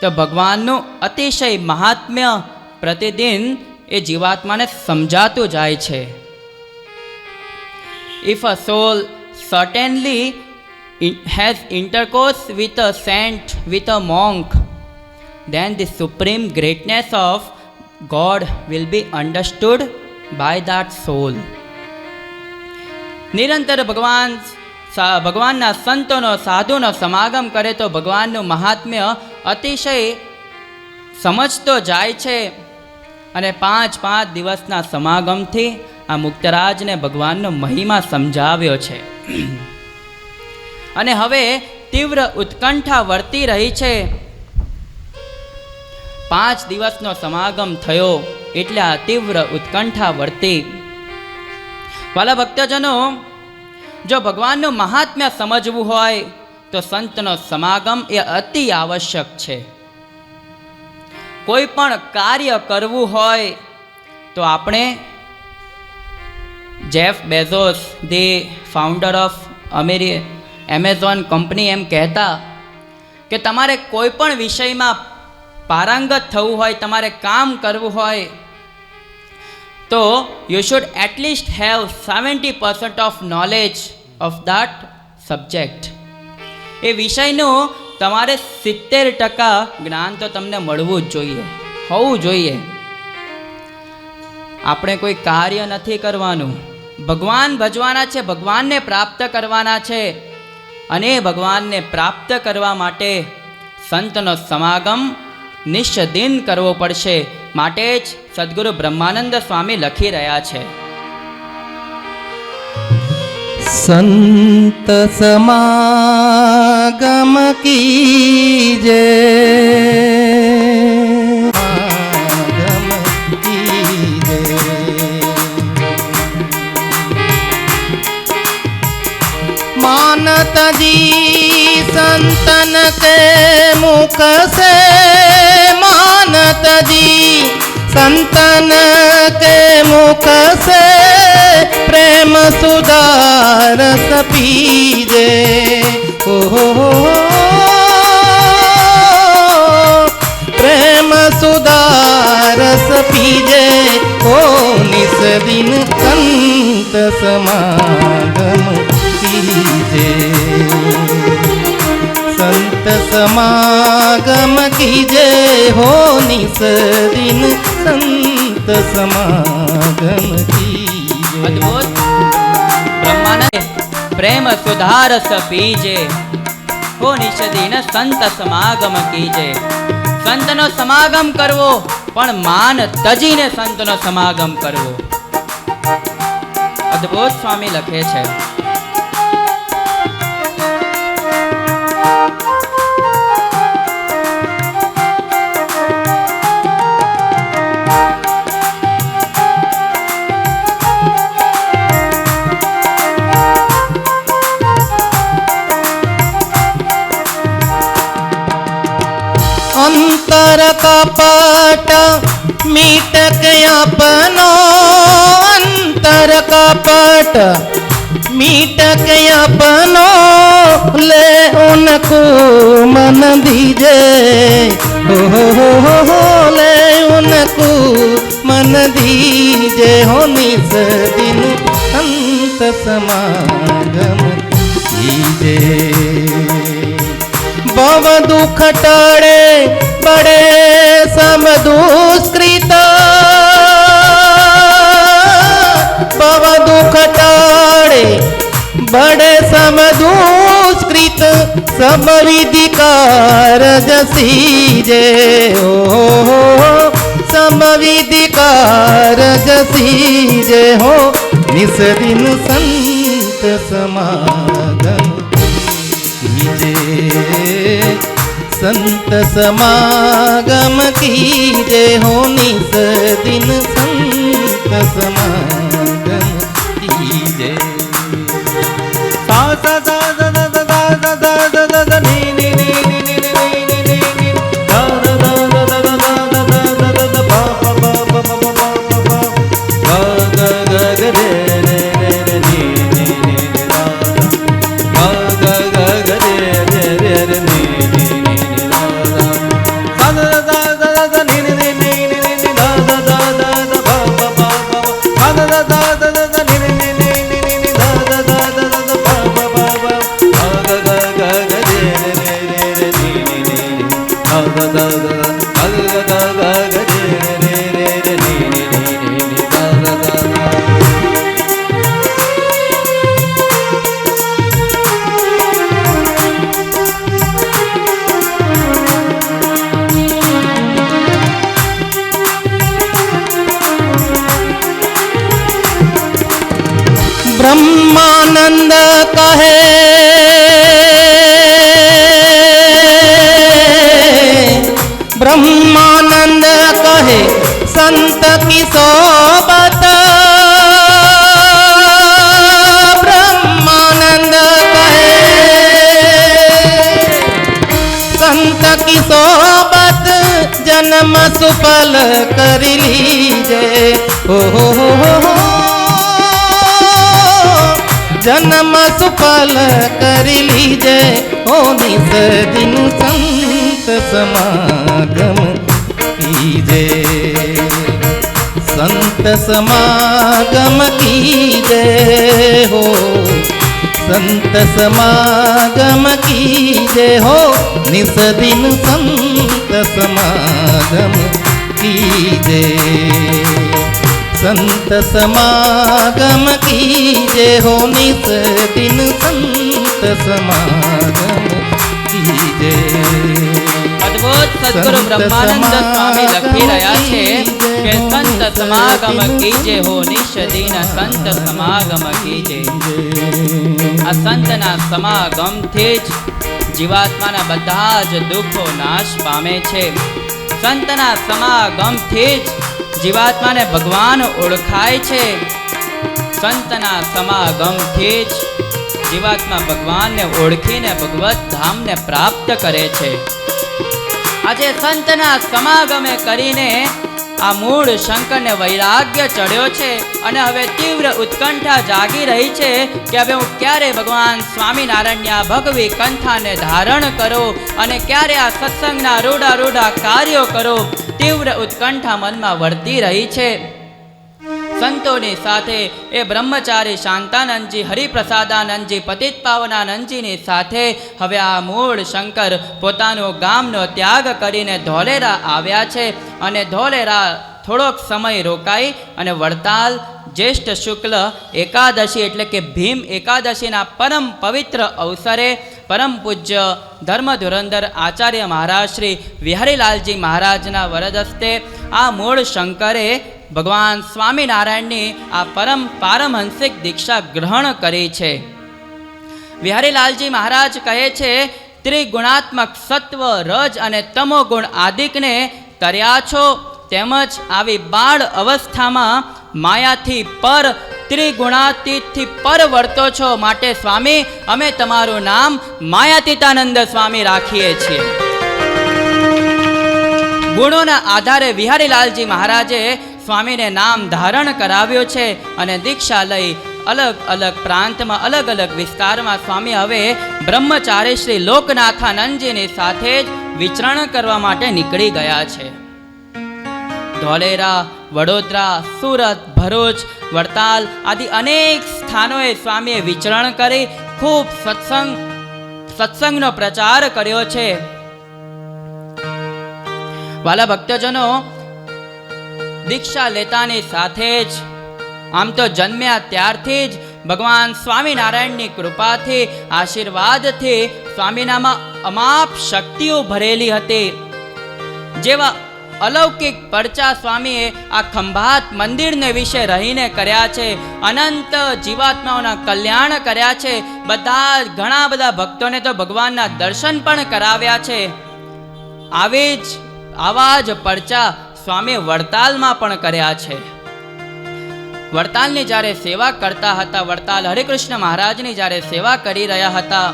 તો ભગવાનનું અતિશય મહાત્મ્ય પ્રતિદિન એ જીવાત્માને સમજાતું જાય છે. If a soul certainly has intercourse with a saint, with a monk, then the supreme greatness of God will be understood by that soul. નિરંતર ભગવાનના સંતોનો સાધુનો સમાગમ કરે તો ભગવાનનું મહાત્મ્ય અતિશય સમજતો જાય છે. અને 5 દિવસના સમાગમથી આ મુક્તરાજને ભગવાનનો મહિમા સમજાવ્યો છે. અને હવે તીવ્ર ઉત્કંઠા વર્તી રહી છે. 5 દિવસનો સમાગમ થયો એટલે આ તીવ્ર ઉત્કંઠા વર્તી. વાલા ભક્તજનો, જો ભગવાનનું મહાત્મ્ય સમજવું હોય તો સંતનો સમાગમ એ અતિ આવશ્યક છે. કોઈ પણ કાર્ય કરવું હોય તો આપણે, Jeff Bezos the founder of Amazon company એમ કહેતા કે તમારે કોઈ પણ વિષયમાં પારંગત થવું હોય, તમારે કામ કરવું હોય તો you should at least have 70% of knowledge of that subject. એ વિષયનું તમારે 70% જ્ઞાન તો તમને મળવું જ જોઈએ, હોવું જોઈએ. આપણે કોઈ કાર્ય નથી કરવાનું, ભગવાન ભજવાના છે, ભગવાનને પ્રાપ્ત કરવાના છે. અને ભગવાનને પ્રાપ્ત કરવા માટે સંતનો સમાગમ નિશ્ચિન કરવો પડશે. માટે જ સદગુરુ બ્રહ્માનંદ સ્વામી લખી રહ્યા છે, संत समागम कीजे, समागम कीजे। मानत जी संतन के मुख से, मानत जी संतन के मुख से प्रेम सुधारस पीजे। हो प्रेम सुधारस पीजे। ओ निस दिन संत समागम कीजे, संत समागम कीजे। हो निस दिन संत समागम कीजे। अद्भुत ब्रह्मानंद प्रेम सुधारस पीजे, हो निष्दिन संत समागम कीजे। संतनो समागम करवो पण मान तजीने संतनो समागम करवो। अद्भुत स्वामी लखे छे। अंतर कपट मीटक अपनो, अंतर कपट मीटक अपनो। ले उनको मन दीजे। हो ले उनको मन दीजे। हो निस दिन संत समागम कीजे। भव दुख टळे बड़े सम दुष्कृत, भव दुख टळे बड़े सम दुष्कृत। सब विधि कारज सीजे। ओ सब विधि कारज सीजे। हो निस दिन संत समागम कीजे, संत समागम कीजे। हो निस दिन संत समागम कीजे। सा सा सा सा सा सा सा सा सा सा सा नी नी नी नी नी नी नी नी नी दा दा दा दा दा दा दा दा दा दा दा पा पा पा पा पा पा पा गा गा गा गा रे रे रे रे नी नी नी दा गा गा गा गा रे रे रे रे नी नी नी दा दा दा दा दा दा नी नी नी नी नी दा दा दा दा दा पा पा पा पा दा दा दा दा दा नी नी नी नी नी दा दा दा दा दा पा पा पा पा गा गा गा गा रे रे रे रे नी नी नी दा दा दा दा गा गा गा गा रे रे रे रे नी नी नी दा दा दा दा। ब्रह्मानंद कहे ब्रह्मानंद कहे संत की सोबत। ब्रह्मानंद कहे संत की सोबत जन्म सुफल कर लीजे। हो जन्म सुफल कर लीजे। ओ निस दिन संत समागम कीजे, संत समागम कीजे। हो संत समागम कीजे। हो निस दिन संत समागम कीजे, संत समागम कीजे। हो निस दिन संत समागम कीजे। અદ્ભુત સદગુરુ બ્રહ્માનંદ સ્વામી લખી રહ્યા છે કે સંત સમાગમ કીજે હો નિશ દિન, સંત સમાગમ કીજે. આ સંતના સમાગમથી જ જીવાત્માના બધા જ દુઃખો નાશ પામે છે. સંતના સમાગમથી જ જીવાત્માને ભગવાન ઓળખાય છે. સંતના સમાગમથી જ જીવાત્મા ભગવાનને ઓળખીને ભગવત ધામને પ્રાપ્ત કરે છે. આજે સંતના સમાગમે કરીને આ મૂળ શંકરને વૈરાગ્ય ચડ્યો છે અને હવે તીવ્ર ઉત્કંઠા જાગી રહી છે કે હવે હું ક્યારે ભગવાન સ્વામિનારાયણની આ ભગવી કંઠાને ધારણ કરો અને ક્યારે આ સત્સંગના રૂડા રૂડા કાર્યો કરો. તીવ્ર ઉત્કંઠા મનમાં વર્તી રહી છે. સંતોની સાથે એ બ્રહ્મચારી શાંતાનંદજી, હરિપ્રસાદાનંદજી, પતિત પાવનાનંદજીની સાથે હવે આ મૂળ શંકર પોતાનો ગામનો ત્યાગ કરીને ધોલેરા આવ્યા છે. અને ધોલેરા થોડોક સમય રોકાઈ અને વડતાલ જ્યેષ્ઠ શુક્લ એકાદશી એટલે કે ભીમ એકાદશીના પરમ પવિત્ર અવસરે પરમ પૂજ્ય ધર્મ ધુરંધર આચાર્ય મહારાજ શ્રી વિહારીલાલજી મહારાજના વરદ હસ્તે આ મૂળ શંકરે ભગવાન સ્વામિનારાયણની આ પરમ પારમહંસિક દીક્ષા ગ્રહણ કરી છે. વિહારીલાલજી મહારાજ કહે છે, ત્રિગુણાત્મક સત્વ, રજ અને તમો ગુણ આદિકને તર્યા છો, તેમજ આવી બાળ અવસ્થામાં માયાથી પર, ત્રિગુણાતીતથી પર વર્તો છો. માટે સ્વામી, અમે તમારું નામ માયાતીતાનંદ સ્વામી રાખીએ છીએ. ગુણોના આધારે વિહારીલાલજી મહારાજે સ્વામીને નામ ધારણ કરાવ્યો છે અને દીક્ષા લઈ અલગ અલગ પ્રાંતમાં, અલગ અલગ વિસ્તારમાં સ્વામી હવે બ્રહ્મચારી શ્રી લોકનાથાનંદજીની સાથે જ વિચરણ કરવા માટે નીકળી ગયા છે. ધોલેરા, વડોદરા, સુરત, ભરૂચ, વડતાલ આદિ અનેક સ્થાનોએ સ્વામીએ વિચરણ કરી ખૂબ સત્સંગનો પ્રચાર કર્યો છે. વાલા ભક્તજનો, દીક્ષા લેતાની સાથે જ, આમ તો જન્મ્યા ત્યારથી જ ભગવાન સ્વામિનારાયણની કૃપાથી, આશીર્વાદથી સ્વામીનામાં અમાપ શક્તિઓ ભરેલી હતી. જેવા અલૌકિક પરચા સ્વામીએ આ ખંભાત મંદિરને વિશે રહીને કર્યા છે. અનંત જીવાત્માઓના કલ્યાણ કર્યા છે. ઘણા બધા ભક્તોને તો ભગવાનના દર્શન પણ કરાવ્યા છે. આવા જ પરચા સ્વામી વડતાલમાં પણ કર્યા છે. વડતાલની જ્યારે સેવા કરતા હતા, વડતાલ હરિકૃષ્ણ મહારાજની જ્યારે સેવા કરી રહ્યા હતા,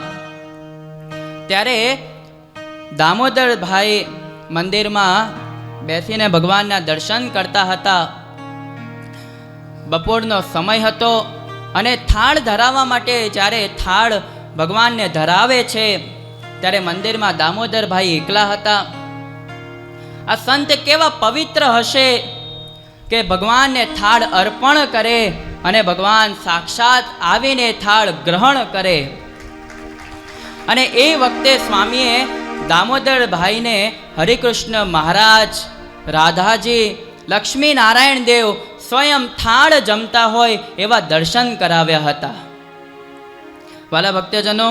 ત્યારે દામોદરભાઈ મંદિરમાં બેસીને ભગવાનના દર્શન કરતા હતા. બપોરનો સમય હતો અને થાળ ધરાવવા માટે જ્યારે થાળ ભગવાનને ધરાવે છે ત્યારે મંદિરમાં દામોદરભાઈ એકલા હતા. આ સંત કેવા પવિત્ર હશે કે ભગવાનને થાળ અર્પણ કરે અને ભગવાન સાક્ષાત આવીને થાળ ગ્રહણ કરે. અને એ વખતે સ્વામીએ દામોદરભાઈને હરિકૃષ્ણ મહારાજ, રાધાજી, લક્ષ્મી નારાયણ દેવ સ્વયં થાળ જમતા હોય એવા દર્શન કરાવ્યા હતા. વાલા ભક્તજનો,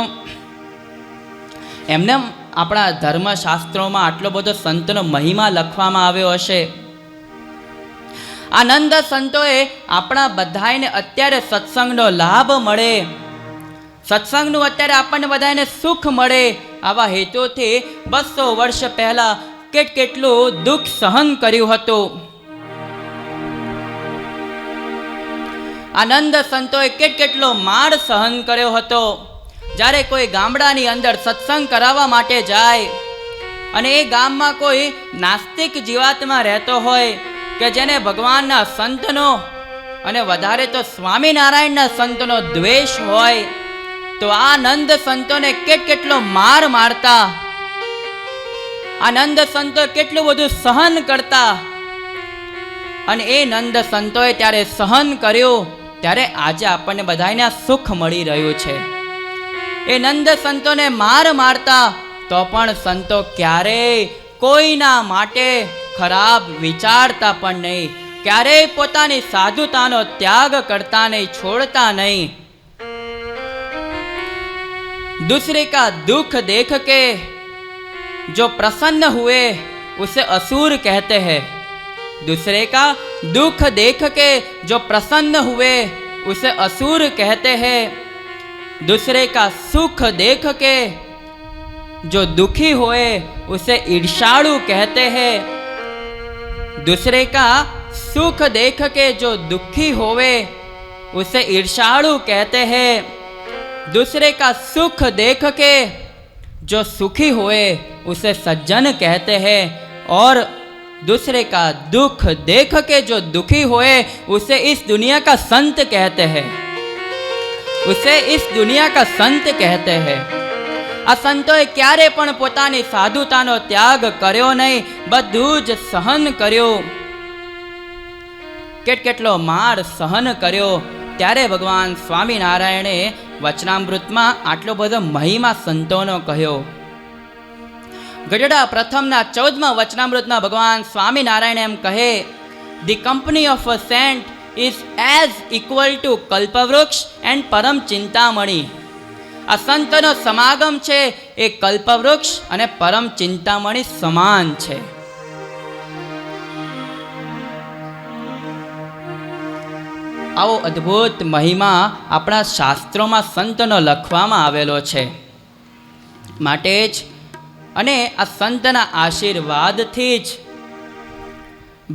એમને આપણા ધર્મશાસ્ત્રોમાં આટલો બધો સંતનો મહિમા લખવામાં આવ્યો હશે. આનંદ સંતોએ આપણા બધાને અત્યારે સત્સંગનો લાભ મળે, સત્સંગનું અત્યારે આપણને બધાને સુખ મળે, આવા હેતુથી 200 વર્ષ પહેલા કેટલું દુઃખ સહન કર્યું હતું. આનંદ સંતોએ કેટલો માર સહન કર્યો હતો. જ્યારે કોઈ ગામડાની અંદર સત્સંગ કરાવવા માટે જાય અને એ ગામમાં કોઈ નાસ્તિક જીવાત્મા રહેતો હોય કે જેને ભગવાનના સંતનો અને વધારે તો સ્વામિનારાયણના સંતનો દ્વેષ હોય, તો આ નંદ સંતોને કેટલો માર મારતા, આ નંદ સંતો કેટલું બધું સહન કરતા. અને એ નંદ સંતોએ ત્યારે સહન કર્યું, ત્યારે આજે આપણને બધાને સુખ મળી રહ્યું છે. એ નંદ સંતોને માર મારતા તો પણ સંતો ક્યારેય કોઈના માટે ખરાબ વિચારતા પણ નહીં, ક્યારેય પોતાની સાધુતાનો ત્યાગ કરતા નહીં, છોડતા નહીં. दूसरे का दुख देख के जो प्रसन्न हुए उसे असुर कहते हैं। दूसरे का दुख देख के जो प्रसन्न हुए उसे असुर कहते हैं। दूसरे का सुख देख के जो दुखी हुए उसे ईर्ष्यालु कहते हैं। दूसरे का सुख देख के जो दुखी होवे उसे ईर्ष्यालु कहते हैं। दूसरे का सुख देख के जो सुखी हुए उसे सज्जन कहते हैं। और दूसरे का दुख देख के जो दुखी हुए उसे इस दुनिया का संत कहते हैं। उसे इस दुनिया का संत कहते हैं। आ संतोए क्यारे पण पोतानी साधुतानो त्याग कर्यो नहीं, बधुं ज सहन कर्यो। केटलो मार सहन कर्यो। त्यारे भगवान स्वामीनारायणे वचनामृतमां आटलो बधो महिमा संतोनो कह्यो। गढડા પ્રથમના 14મા વચનામૃતમાં ભગવાન સ્વામિનારાયણ એમ કહે, the company of a saint is as equal to kalpavriksha and param chintamani. આ સંતનો સમાગમ છે એ કલ્પવૃક્ષ અને પરમ ચિંતામણી સમાન છે. આવો અદ્ભુત મહિમા આપણા શાસ્ત્રોમાં સંતનો લખવામાં આવેલો છે. માટે જ અને આ સંતના આશીર્વાદથી જ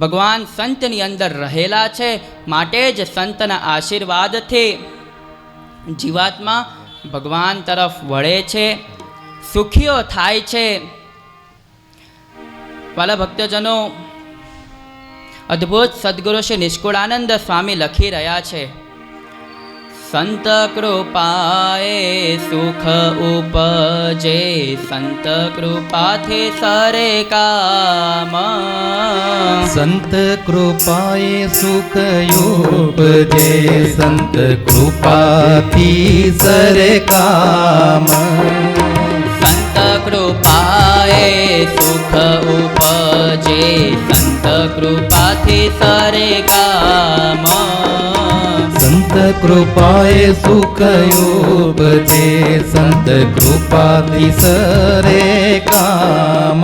ભગવાન સંતની અંદર રહેલા છે. માટે જ સંતના આશીર્વાદથી જીવાત્મા ભગવાન તરફ વળે છે, સુખીઓ થાય છે. વાલા ભક્તજનો, અદ્ભુત સદગુરુ શ્રી નિષ્કુળાનંદ સ્વામી લખી રહ્યા છે, સંત કૃપાએ સુખ ઉપજે, સંત કૃપાથી સરે કામ. સંત કૃપાએ સુખ ઉપજે, સંત કૃપાથી સરે કામ. સંત કૃપાએ સુખ ઉપજે, સંત કૃપાથી સરે કામ. સંત કૃપાએ સુખ ઉપજે, સંત કૃપાથી સરે કામ.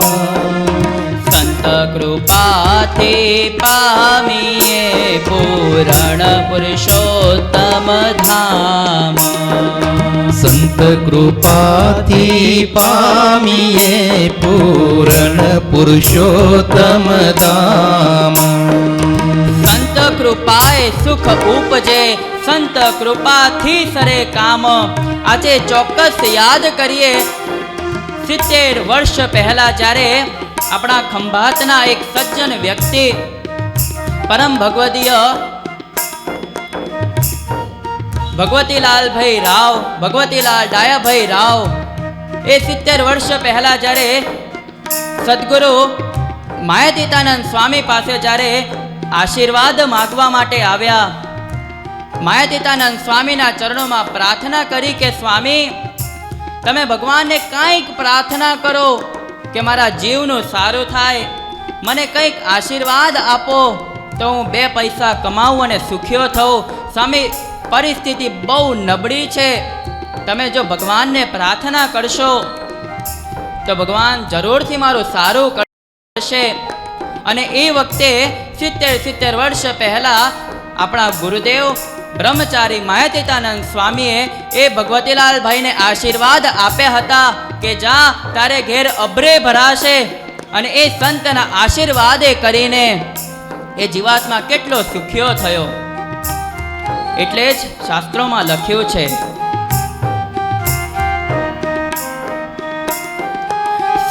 સંત કૃપાથી પામીએ પૂરણ પુરુષોત્તમ ધામ. સંત કૃપાથી પામીએ પૂરણ પુરુષોત્તમ ધામ. સંત કૃપાએ સુખ ઉપજે, સંત કૃપાથી સરે કામ. આજે ચોક્કસ યાદ કરીએ, 70 વર્ષ પહેલા જ્યારે આપણા ખંભાતના એક સજ્જન વ્યક્તિ પરમ ભગવદીય ભગવતીલાલભાઈ રાવ, ભગવતીલાલ ડાયાભાઈ રાવ, એ 70 વર્ષ પહેલા જ્યારે સદગુરુ માયાતીતાનંદ સ્વામી પાસે જ્યારે આશીર્વાદ માગવા માટે આવ્યા, માયાતીતાનંદ સ્વામીના ચરણોમાં પ્રાર્થના કરી કે સ્વામી, તમે ભગવાનને કંઈક પ્રાર્થના કરો કે મારા જીવનું સારું થાય, મને કંઈક આશીર્વાદ આપો તો હું 2 પૈસા કમાવું અને સુખીઓ થઉં. સ્વામી, પરિસ્થિતિ બહુ નબળી છે, તમે જો ભગવાનને પ્રાર્થના કરશો તો ભગવાન જરૂરથી મારું સારું કરશે. અને એ વખતે 70 વર્ષ પહેલા આપણા ગુરુદેવ બ્રહ્મચારી માયાતીતાનંદ સ્વામીએ એ ભગવતીલાલભાઈને આશીર્વાદ આપ્યા હતા કે જા, તારે ઘેર અબરે ભરાશે. અને એ સંતના આશીર્વાદે કરીને એ જીવાત્મા કેટલો સુખ્યો થયો. એટલે જ શાસ્ત્રોમાં લખ્યું છે,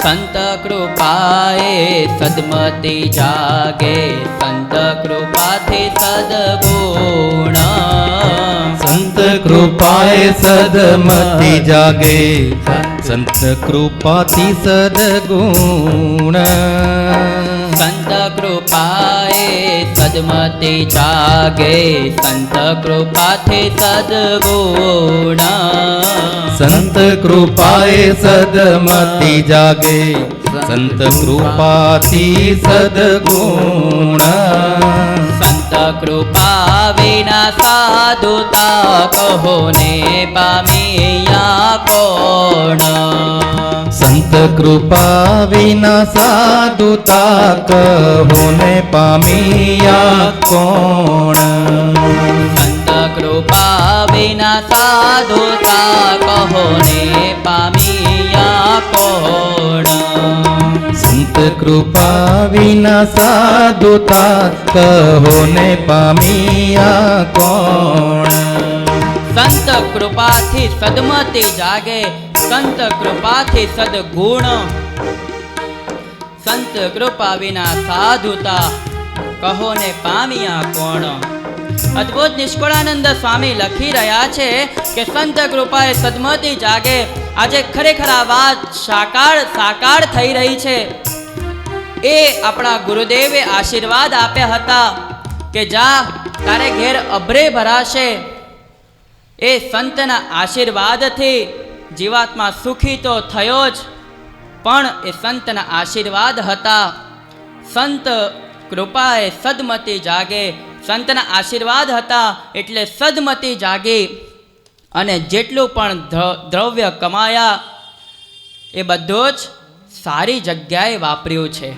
સંત કૃપાએ સદમતિ જાગે, સંત કૃપાથી સદગુણ. સંત કૃપાએ સદમતિ જાગે, સંત કૃપાથી સદગુણ. સંત કૃપાએ સદમતિ જાગે, સંત કૃપાથી સદગુણ. સંત કૃપાએ સદમતિ જાગે, સંત કૃપાથી સદગુણ. સંત કૃપા વિના સાધુતા કહો ને પામિયા કોણ. સંત સંત કૃપા વિના સાધુતા કહો ને પામિયા કોણ. સંત કૃપા વિના સાધુતા કહો ને પામિયા કોણ. સંત કૃપા વિના સાધુતા કહો ને પામિયા કોણ. સંત કૃપાથી સદમતિ જાગે, સંત કૃપાથી સદગુણ. સંત કૃપા વિના સાધુતા કહો ને પામ્યા કોણ. અદ્ભુત નિષ્કુળાનંદ સ્વામી લખી રહ્યા છે કે સંત કૃપાએ સદમતિ જાગે. આજે ખરેખર આ વાત સાકાર થઈ રહી છે. એ આપણા ગુરુદેવે આશીર્વાદ આપ્યા હતા કે જા તારે ઘેર અભરે ભરાશે. એ સંતના આશીર્વાદથી જીવાત્મા સુખી તો થયો જ, પણ એ સંતના આશીર્વાદ હતા. સંત કૃપાએ સદમતિ જાગે, સંતના આશીર્વાદ હતા એટલે સદમતિ જાગી. અને જેટલું પણ દ્રવ્ય કમાયા એ બધું જ સારી જગ્યાએ વાપર્યું છે.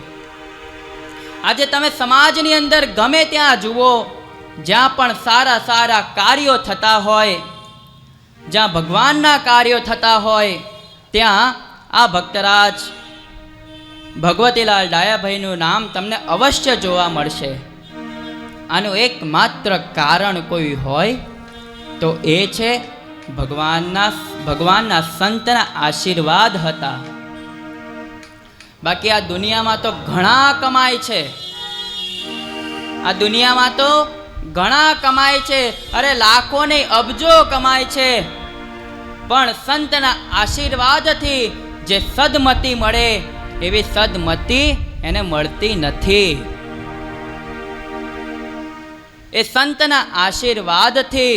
આજે તમે સમાજની અંદર ગમે ત્યાં જુઓ, જ્યાં પણ સારા સારા કાર્યો થતા હોય, જ્યાં ભગવાનના કાર્યો થતા હોય, ત્યાં આ ભક્તરાજ ભગવતીલાલ ડાયાભાઈનું નામ તમને અવશ્ય જોવા મળશે. આનું એકમાત્ર કારણ કોઈ હોય તો એ છે ભગવાનના સંતના આશીર્વાદ હતા. બાકી આ દુનિયામાં તો ઘણા કમાય છે, આ દુનિયામાં તો ઘણા કમાય છે, અરે લાખો ને અબજો કમાય છે, પણ સંતના આશીર્વાદથી જે સદમતિ મળે એવી સદમતિ એને મળતી નથી. એ સંતના આશીર્વાદથી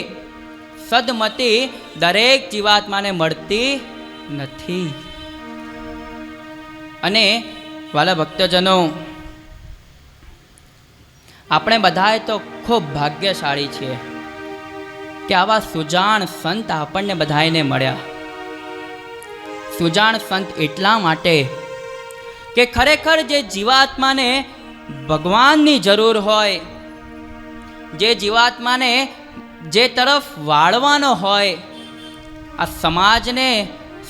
સદમતિ દરેક જીવાત્માને મળતી નથી. અને વાલા ભક્તજનો, આપણે બધાએ તો ખૂબ ભાગ્યશાળી છીએ કે આવા સુજાણ સંત આપણને બધાને મળ્યા. સુજાણ સંત એટલા માટે કે ખરેખર જે જીવાત્માને ભગવાનની જરૂર હોય, જે જીવાત્માને જે તરફ વાળવાનો હોય, આ સમાજને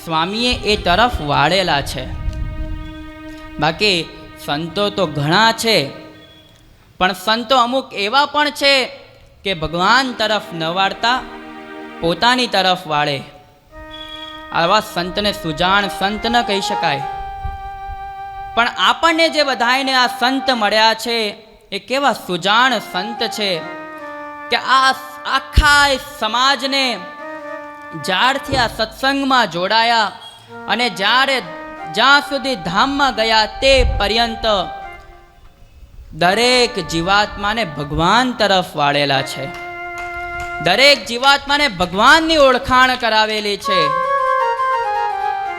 સ્વામીએ એ તરફ વાળેલા છે. બાકી સંતો તો ઘણા છે, પણ સંતો અમુક એવા પણ છે કે ભગવાન તરફ ન વાળતા પોતાની તરફ વાળે. આવા સંતને સુજાણ સંત ન કહી શકાય. પણ આપણને જે બધાને આ સંત મળ્યા છે એ કેવા સુજાણ સંત છે કે આ આખા સમાજને જ્યારથી આ સત્સંગમાં જોડાયા અને જ્યાં સુધી ધામમાં ગયા તે પર્યંત દરેક જીવાત્માને ભગવાન તરફ વાળેલા છે. દરેક જીવાત્માને ભગવાનની ઓળખાણ કરાવેલી છે.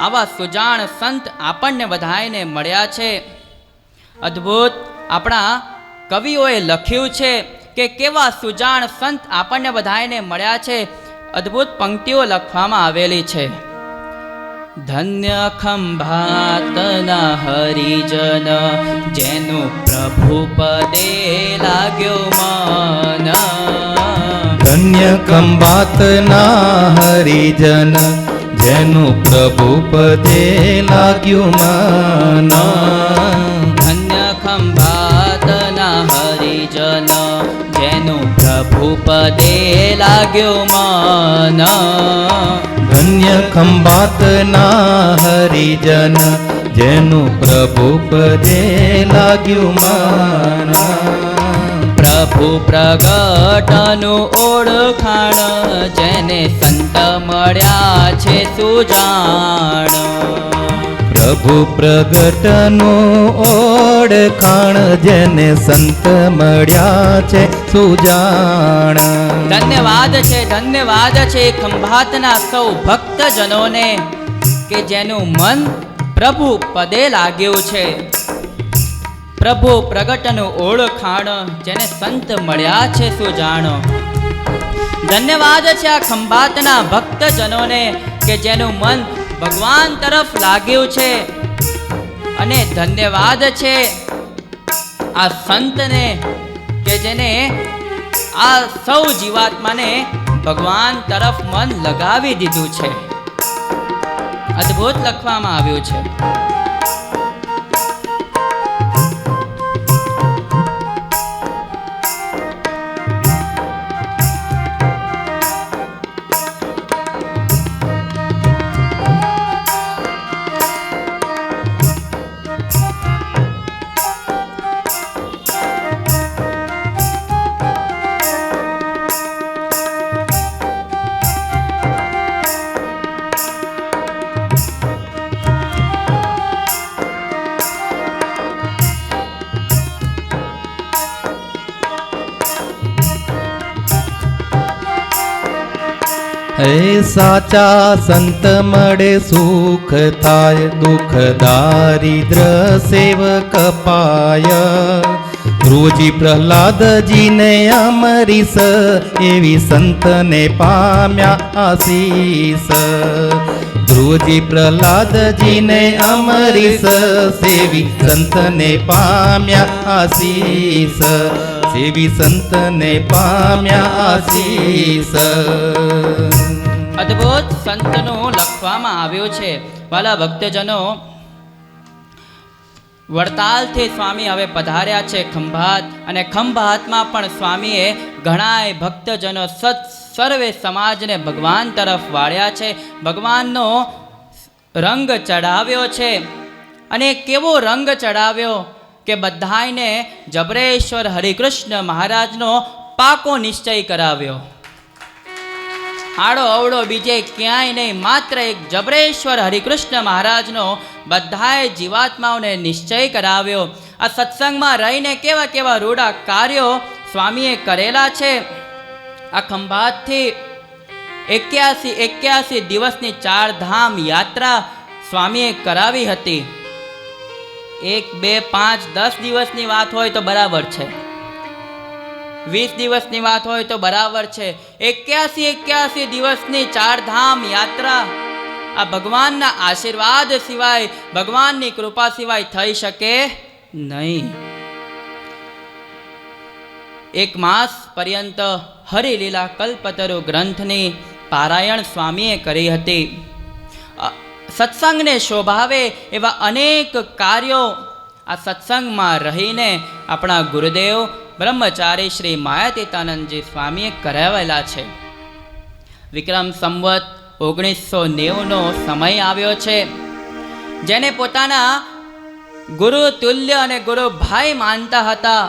આવા સુજાણ સંત આપણને બધાને મળ્યા છે. અદ્ભુત આપણા કવિઓએ લખ્યું છે કે કેવા સુજાણ સંત આપણને બધાને મળ્યા છે. અદ્ભુત પંક્તિઓ લખવામાં આવેલી છે. ધન્ય ખંભાતના હરિજન, જેનું પ્રભુ પદે લાગ્યો મન. ધન્ય ખંભાતના હરિજન, જેનું પ્રભુ પદે લાગ્યું મન. ધન્ય ખંભાતના હરિજન, જેનું પ્રભુ પદે લાગ્યો મન. ધન્ય ખંભાતના હરિજન, જેનું પ્રભુ પદે લાગ્યું મન. પ્રભુ પ્રગટનું ઓળખાણ, જેને સંત મળ્યા છે સુજાણ. પ્રભુ પ્રગટનું ઓળખાણ, જેને સંત મળ્યા છે સુજાણ. ધન્યવાદ છે ખંભાતના સૌ ભક્તજનોને કે જેનું મન પ્રભુ પદે લાગ્યું છે. પ્રભુ પ્રગટનું ઓળખાણ, જેને સંત મળ્યા છે સુજાણો. ધન્યવાદ છે આ ખંભાતના ભક્તજનોને કે જેનું મન ભગવાન તરફ લાગ્યું છે. અને ધન્યવાદ છે આ સંતને કે જેને આ સૌ જીવાત્માને ભગવાન તરફ મન લગાવી દીધું છે. અદ્ભુત લખવામાં આવ્યું છે. હે સાચા સંત મળે સુખ થાય, દુઃખ દારિદ્ર સેવક પાય. ધ્રુવજી પ્રહલાદજીને અમરીશ, એવી સંતને પામ્યા આશીષ. ધ્રુવજી પ્રહલાદજીને અમરીશ, સેવી સંતને પામ્યા આશીષ. સેવી સંતને પામ્યા આશીષ. અદ્ભુત સંતનું લખવામાં આવ્યું છે. વાલા ભક્તજનો, વડતાલથી સ્વામી હવે પધાર્યા છે ખંભાત, અને ખંભાતમાં પણ સ્વામીએ ઘણાય ભક્તજનો સર્વે સમાજને ભગવાન તરફ વાળ્યા છે. ભગવાનનો રંગ ચડાવ્યો છે. અને કેવો રંગ ચડાવ્યો કે બધાયને જબરેશ્વર હરિકૃષ્ણ મહારાજનો પાકો નિશ્ચય કરાવ્યો. આડો અવડો બીજે ક્યાંય નહીં, માત્ર એક જબરેશ્વર હરિકૃષ્ણ મહારાજનો બધાએ જીવાત્માઓને નિશ્ચય કરાવ્યો. આ સત્સંગમાં રહીને કેવા કેવા રૂડા કાર્યો સ્વામીએ કરેલા છે. આ ખંભાતથી 81 દિવસની 4 ધામ યાત્રા સ્વામીએ કરાવી હતી. 1, 2, 5, 10 દિવસની વાત હોય તો બરાબર છે, 20 દિવસની વાત હોય તો બરાબર છે. 81 દિવસની 4 ધામ યાત્રા આ ભગવાનના આશીર્વાદ સિવાય, ભગવાનની કૃપા સિવાય થઈ શકે નહીં. 1 માસ પર્યંત હરિલીલા કલ્પતરુ ગ્રંથની પારાયણ સ્વામીએ કરી હતી. સત્સંગને શોભાવે એવા અનેક કાર્યો આ સત્સંગમાં રહીને આપણા ગુરુદેવ બ્રહ્મચારી શ્રી માયાતીતાનંદજી સ્વામીએ કરાવેલા છે. વિક્રમ સંવત 1990નો સમય આવ્યો છે. જેને પોતાના ગુરુ તુલ્ય અને ગુરુ ભાઈ માનતા હતા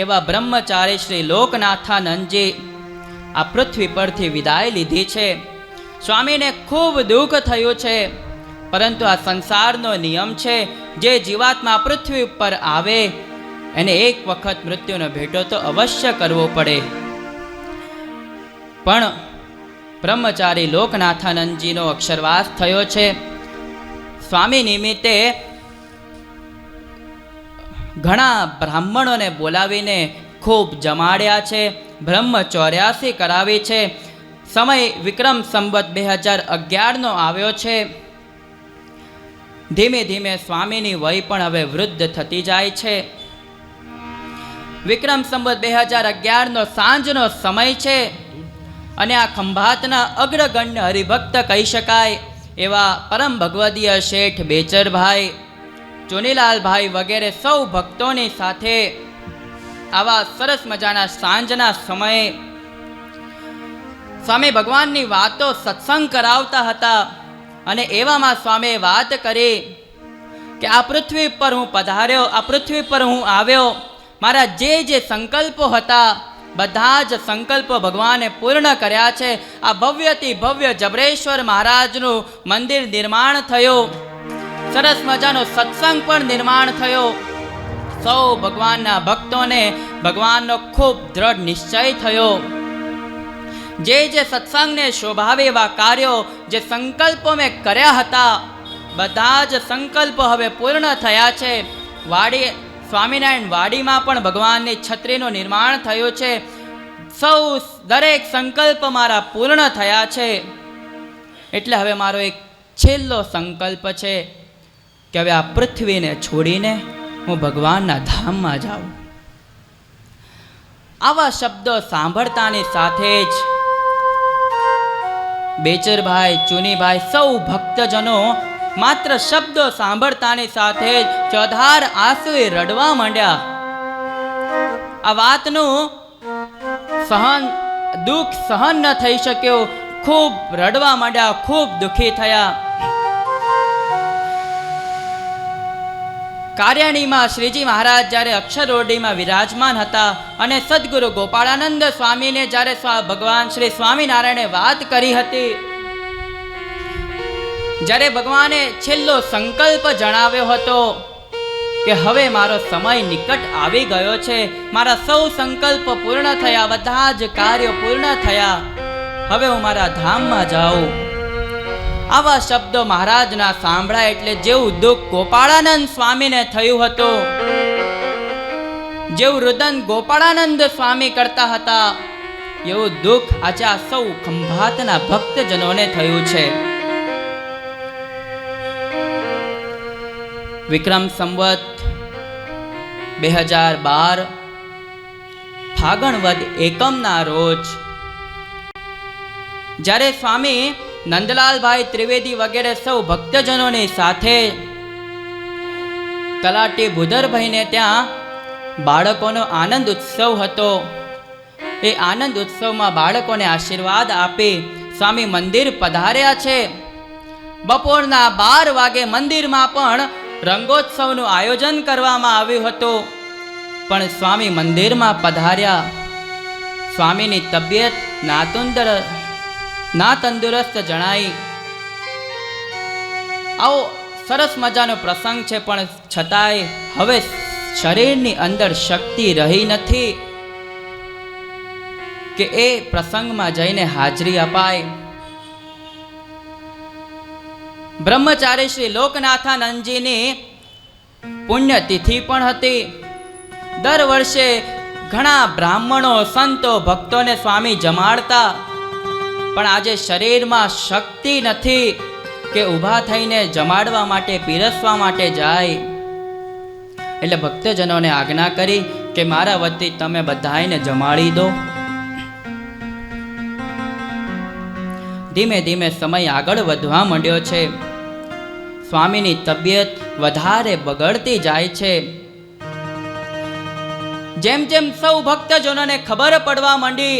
એવા બ્રહ્મચારી શ્રી લોકનાથાનંદજી આ પૃથ્વી પરથી વિદાય લીધી છે. સ્વામીને ખૂબ દુઃખ થયું છે, પરંતુ આ સંસારનો નિયમ છે. જે જીવાત્મા પૃથ્વી ઉપર આવે એને એક વખત મૃત્યુનો ભેટો તો અવશ્ય કરવો પડે. પણ બ્રહ્મચારી લોકનાથાનંદજીનો અક્ષરવાસ થયો છે. સ્વામી નિમિત્તે ઘણા બ્રાહ્મણોને બોલાવીને ખૂબ જમાડ્યા છે, બ્રહ્મચૌર્યાસી કરાવી છે. સમય વિક્રમ સંવત 2011નો આવ્યો છે. ધીમે ધીમે સ્વામીની વય પણ હવે વૃદ્ધ થતી જાય છે. વિક્રમ સંવત 2011નો સાંજનો સમય છે. અને આ ખંભાતના અગ્રગણ્ય હરિભક્ત કહી શકાય એવા પરમ ભગવદીય શેઠ બેચરભાઈ, ચુનીલાલભાઈ વગેરે સૌ ભક્તોની સાથે આવા સરસ મજાના સાંજના સમયે સ્વામી ભગવાનની વાતો સત્સંગ કરાવતા હતા. અને એવામાં સ્વામીએ વાત કરી કે આ પૃથ્વી પર હું પધાર્યો, આ પૃથ્વી પર હું આવ્યો, મારા જે સંકલ્પો હતા બધા જ સંકલ્પો ભગવાને પૂર્ણ કર્યા છે. આ ભવ્યથી ભવ્ય જબરેશ્વર મહારાજનું મંદિર નિર્માણ થયું, સરસ મજાનો સત્સંગ પણ નિર્માણ થયો. સૌ ભગવાનના ભક્તોને ભગવાનનો ખૂબ દ્રઢ નિશ્ચય થયો. જે સત્સંગને શોભાવે એવા કાર્યો, જે સંકલ્પો મેં કર્યા હતા બધા જ સંકલ્પો હવે પૂર્ણ થયા છે. સ્વામિનારાયણ વાડીમાં પણ ભગવાનની છત્રીનું નિર્માણ થયું છે. દરેક સંકલ્પ મારા પૂર્ણ થયા છે. એટલે હવે મારો એક છેલ્લો સંકલ્પ છે કે હવે આ પૃથ્વીને છોડીને હું ભગવાનના ધામમાં જાઉં. આવા શબ્દો સાંભળતાની સાથે જ બેચરભાઈ, ચુનીભાઈ, સૌ ભક્તજનો માત્ર શબ્દો સાંભળતાની સાથે જ ચોધાર આંસુએ રડવા માંડ્યા. આ વાતનું દુઃખ સહન ન થઈ શક્યું. ખૂબ રડવા માંડ્યા, ખૂબ દુઃખી થયા. કાર્યાણીમાં શ્રીજી મહારાજ જ્યારે અક્ષરઓરડીમાં વિરાજમાન હતા અને સદગુરુ ગોપાળાનંદ સ્વામીને જ્યારે ભગવાન શ્રી સ્વામિનારાયણે વાત કરી હતી, જ્યારે ભગવાને છેલ્લો સંકલ્પ જણાવ્યો હતો કે હવે મારો સમય નિકટ આવી ગયો છે, મારા સૌ સંકલ્પ પૂર્ણ થયા, બધા જ કાર્યો પૂર્ણ થયા, હવે હું મારા ધામમાં જાઉં. આવા શબ્દો મહારાજના સાંભળ્યા એટલે જેવું દુઃખ ગોપાળાનંદ સ્વામીને થયું હતું, જેવું રુદન ગોપાળાનંદ સ્વામી કરતા હતા, એવું દુઃખ આજે આ સૌ ખંભાતના ભક્તજનોને થયું છે. વિક્રમ સંવત 2012 ફાગણ વદ એકમના રોજ જ્યારે સ્વામી નંદલાલભાઈ ત્રિવેદી વગેરે સૌ ભક્તજનોની સાથે તલાટી ભૂધરભાઈને ત્યાં બાળકોનો આનંદ ઉત્સવ હતો. એ આનંદ ઉત્સવમાં બાળકોને આશીર્વાદ આપી સ્વામી મંદિર પધાર્યા છે. બપોરના 12 વાગે મંદિરમાં પણ રંગોત્સવનું આયોજન કરવામાં આવ્યું હતું, પણ સ્વામી મંદિરમાં પધાર્યા. સ્વામીની તબિયત ના તંદુરસ્ત જણાઈ. આવો સરસ મજાનો પ્રસંગ છે, પણ છતાંય હવે શરીરની અંદર શક્તિ રહી નથી કે એ પ્રસંગમાં જઈને હાજરી અપાય. બ્રહ્મચારી શ્રી લોકનાથાનંદજીની પુણ્યતિથિ પણ હતી. દર વર્ષે ઘણા બ્રાહ્મણો, સંતો, ભક્તોને સ્વામી જમાડતા, પણ આજે શરીરમાં શક્તિ નથી કે ઊભા થઈને જમાડવા માટે, પીરસવા માટે જાય. એટલે ભક્તજનોને આજ્ઞા કરી કે મારા વતી તમે બધાને જમાડી દો. ધીમે ધીમે સમય આગળ વધવા માંડ્યો છે. સ્વામીની તબિયત વધારે બગડતી જાય છે. જેમ જેમ સૌ ભક્તજનોને ખબર પડવા માંડી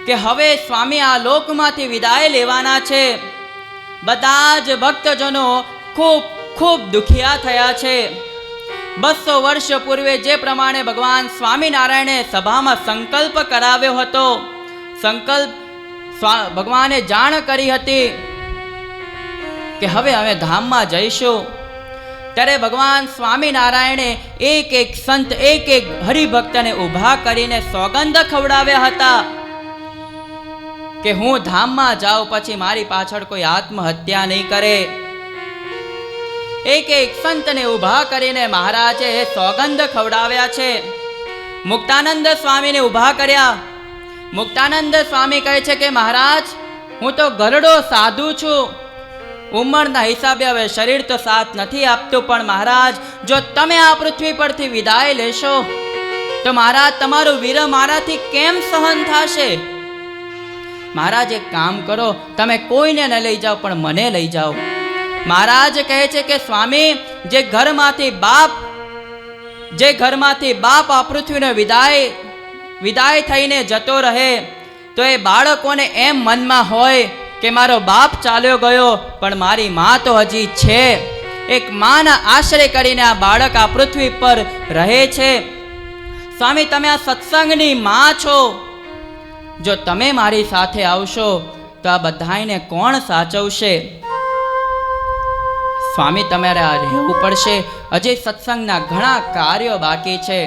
કે હવે સ્વામી આ લોકમાંથી વિદાય લેવાના છે, બધા જ ભક્તજનો ખૂબ ખૂબ દુખિયા થયા છે. 200 વર્ષ પૂર્વે જે પ્રમાણે ભગવાન સ્વામિનારાયણે સભામાં સંકલ્પ કરાવ્યો હતો, સંકલ્પ ભગવાને જાણ કરી હતી કે હવે અમે ધામમાં જઈશું, ત્યારે ભગવાન સ્વામિનારાયણે એક એક સંત, એક એક હરિભક્તને ઊભા કરીને સોગંદ ખવડાવ્યા હતા કે હું ધામમાં જાઉં પછી મારી પાછળ કોઈ આત્મહત્યા નહીં કરે. એક એક સંતને ઊભા કરીને મહારાજે સોગંદ ખવડાવ્યા છે. મુક્તાનંદ સ્વામીને ઊભા કર્યા. મુક્તાનંદ સ્વામી કહે છે કે મહારાજ, હું તો ગરડો સાધુ છું, ઉંમરના હિસાબે હવે શરીર તો સાથ નથી આપતું, પણ મહારાજ જો તમે આ પૃથ્વી પરથી વિદાય લેશો તો મહારાજ તમારું વીર મારાથી કેમ સહન થશે? મહારાજ એક કામ કરો, તમે કોઈને ન લઈ જાઓ પણ મને લઈ જાઓ. મહારાજ કહે છે કે સ્વામી, જે ઘરમાંથી બાપ આ પૃથ્વીનો વિદાય થઈને જતો રહે તો એ બાળકોને એમ મનમાં હોય કે મારો બાપ ચાલ્યો ગયો પણ મારી મા તો હજી છે. એક માના આશ્રય કરીને આ બાળક આ પૃથ્વી પર રહે છે. સ્વામી, તમે આ સત્સંગની મા છો, જો તમે મારી સાથે આવશો તો આ બધાને કોણ સાચવશે? સ્વામી, તમારે આ રહેવું પડશે, હજી સત્સંગના ઘણા કાર્યો બાકી છે.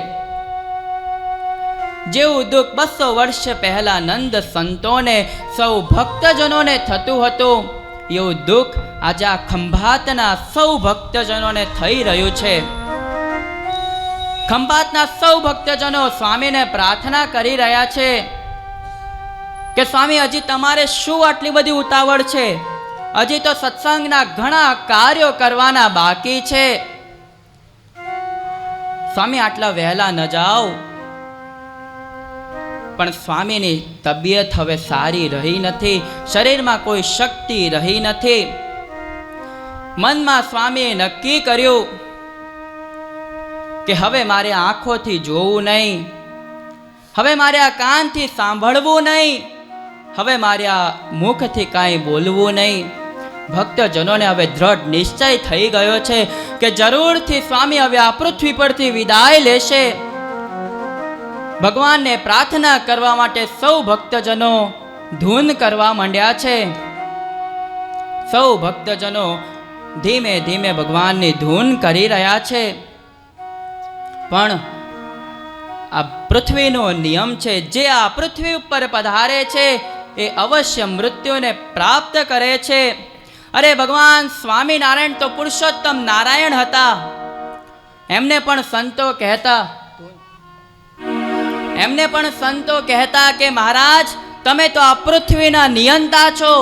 જેવું દુઃખ 200 વર્ષ પહેલા નંદ સંતોને, સૌ ભક્તજનોને થતું હતું, એવું દુઃખ આજે આ ખંભાતના સૌ ભક્તજનોને થઈ રહ્યું છે. ખંભાતના સૌ ભક્તજનો સ્વામીને પ્રાર્થના કરી રહ્યા છે કે સ્વામી, હજી તમારે શું આટલી બધી ઉતાવળ છે? હજી તો સત્સંગના ઘણા કાર્યો કરવાના બાકી છે. સ્વામી આટલા વહેલા ન જાઓ. પણ સ્વામીની તબિયત હવે સારી રહી નથી, શરીરમાં કોઈ શક્તિ રહી નથી. મનમાં સ્વામીએ નક્કી કર્યું કે હવે મારે આંખોથી જોવું નહીં, હવે મારે આ કાનથી સાંભળવું નહીં, હવે મારે આ મુખથી કાંઈ બોલવું નહીં. ભક્તજનોને હવે દ્રઢ નિશ્ચય થઈ ગયો છે કે જરૂરથી સ્વામી હવે આ પૃથ્વી પરથી વિદાય લેશે. ભગવાનને પ્રાર્થના કરવા માટે સૌ ભક્તજનો ધૂન કરવા માંડ્યા છે. સૌ ભક્તજનો ધીમે ધીમે ભગવાનની ધૂન કરી રહ્યા છે. પણ આ પૃથ્વીનો નિયમ છે, જે આ પૃથ્વી ઉપર પધારે છે એ અવશ્ય મૃત્યુને પ્રાપ્ત કરે છે. અરે ભગવાન સ્વામિનારાયણ તો પુરુષોત્તમ નારાયણ હતા. એમને પણ સંતો કહેતા કે મહારાજ તમે તો આ પૃથ્વીના નિયંતા છો,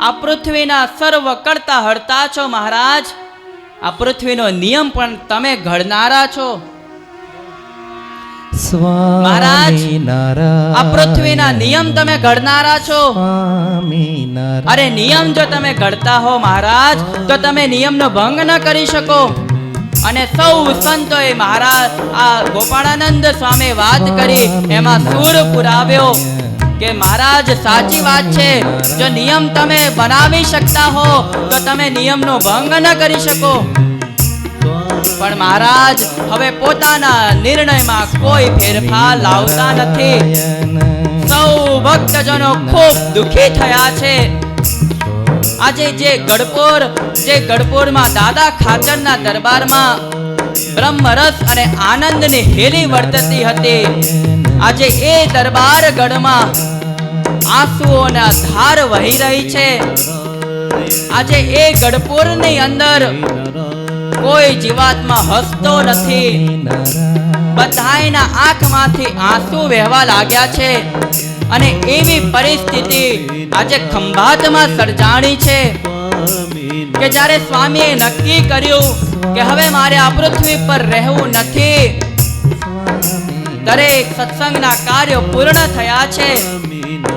આ પૃથ્વીના સર્વ કરતા હરતા છો. મહારાજ આ પૃથ્વીનો નિયમ પણ તમે ઘડનારા છો. મહારાજ આ પૃથ્વીના નિયમ તમે ઘડનારા છો. અરે નિયમ જો તમે ઘડતા હો મહારાજ, તો તમે નિયમનો ભંગ ન કરી શકો. અને સૌ સંતોએ મહારાજ આ ગોપાળાનંદ સ્વામી વાત કરી, એમાં સૂર પુરાવ્યો કે મહારાજ સાચી વાત છે, જો નિયમ તમે બનાવી શકતા હો તો તમે નિયમનો ભંગ ન કરી શકો. પણ મહારાજ હવે પોતાના નિર્ણયમાં કોઈ ફેરફાર લાવતા નથી. સૌ ભક્તજનો ખૂબ દુખી થયા છે. આજે જે ગઢપુરમાં દાદા ખાચરના દરબારમાં બ્રહ્મરસ અને આનંદની હેલી વર્તતી હતી, આજે એ દરબાર ગઢમાં આંસુઓના ધાર વહી રહી છે. આજે એ ગઢપુરની અંદર કોઈ જીવાત્મા હસતો નથી. બધાયના આંખમાંથી આંસુ વહેવા લાગ્યા છે. અને એવી પરિસ્થિતિ આજે ખંભાતમાં સર્જાણી છે કે જ્યારે સ્વામીએ નક્કી કર્યું કે હવે મારે આ પૃથ્વી પર રહેવું નથી, દરેક સત્સંગના કાર્યો પૂર્ણ થયા છે.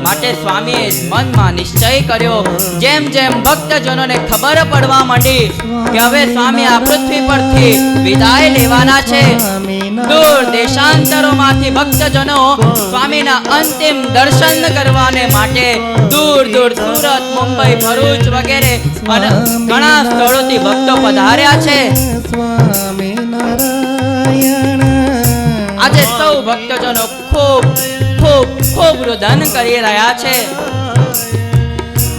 માટે સ્વામીએ મનમાં નિશ્ચય કર્યો. જેમ જેમ ભક્તજનોને ખબર પડવા માંડી કે હવે સ્વામી આ પૃથ્વી પરથી વિદાય લેવાના છે, દૂર દેશાંતરોમાંથી ભક્તજનો સ્વામીના અંતિમ દર્શન કરવાને માટે દૂર દૂર સુરત, મુંબઈ, ભરૂચ વગેરે ઘણા સ્થળોથી ભક્તો પધાર્યા છે. આજે સૌ ભક્તજનો ખૂબ ખૂબ ખૂબ રુદન કરી રહ્યા છે.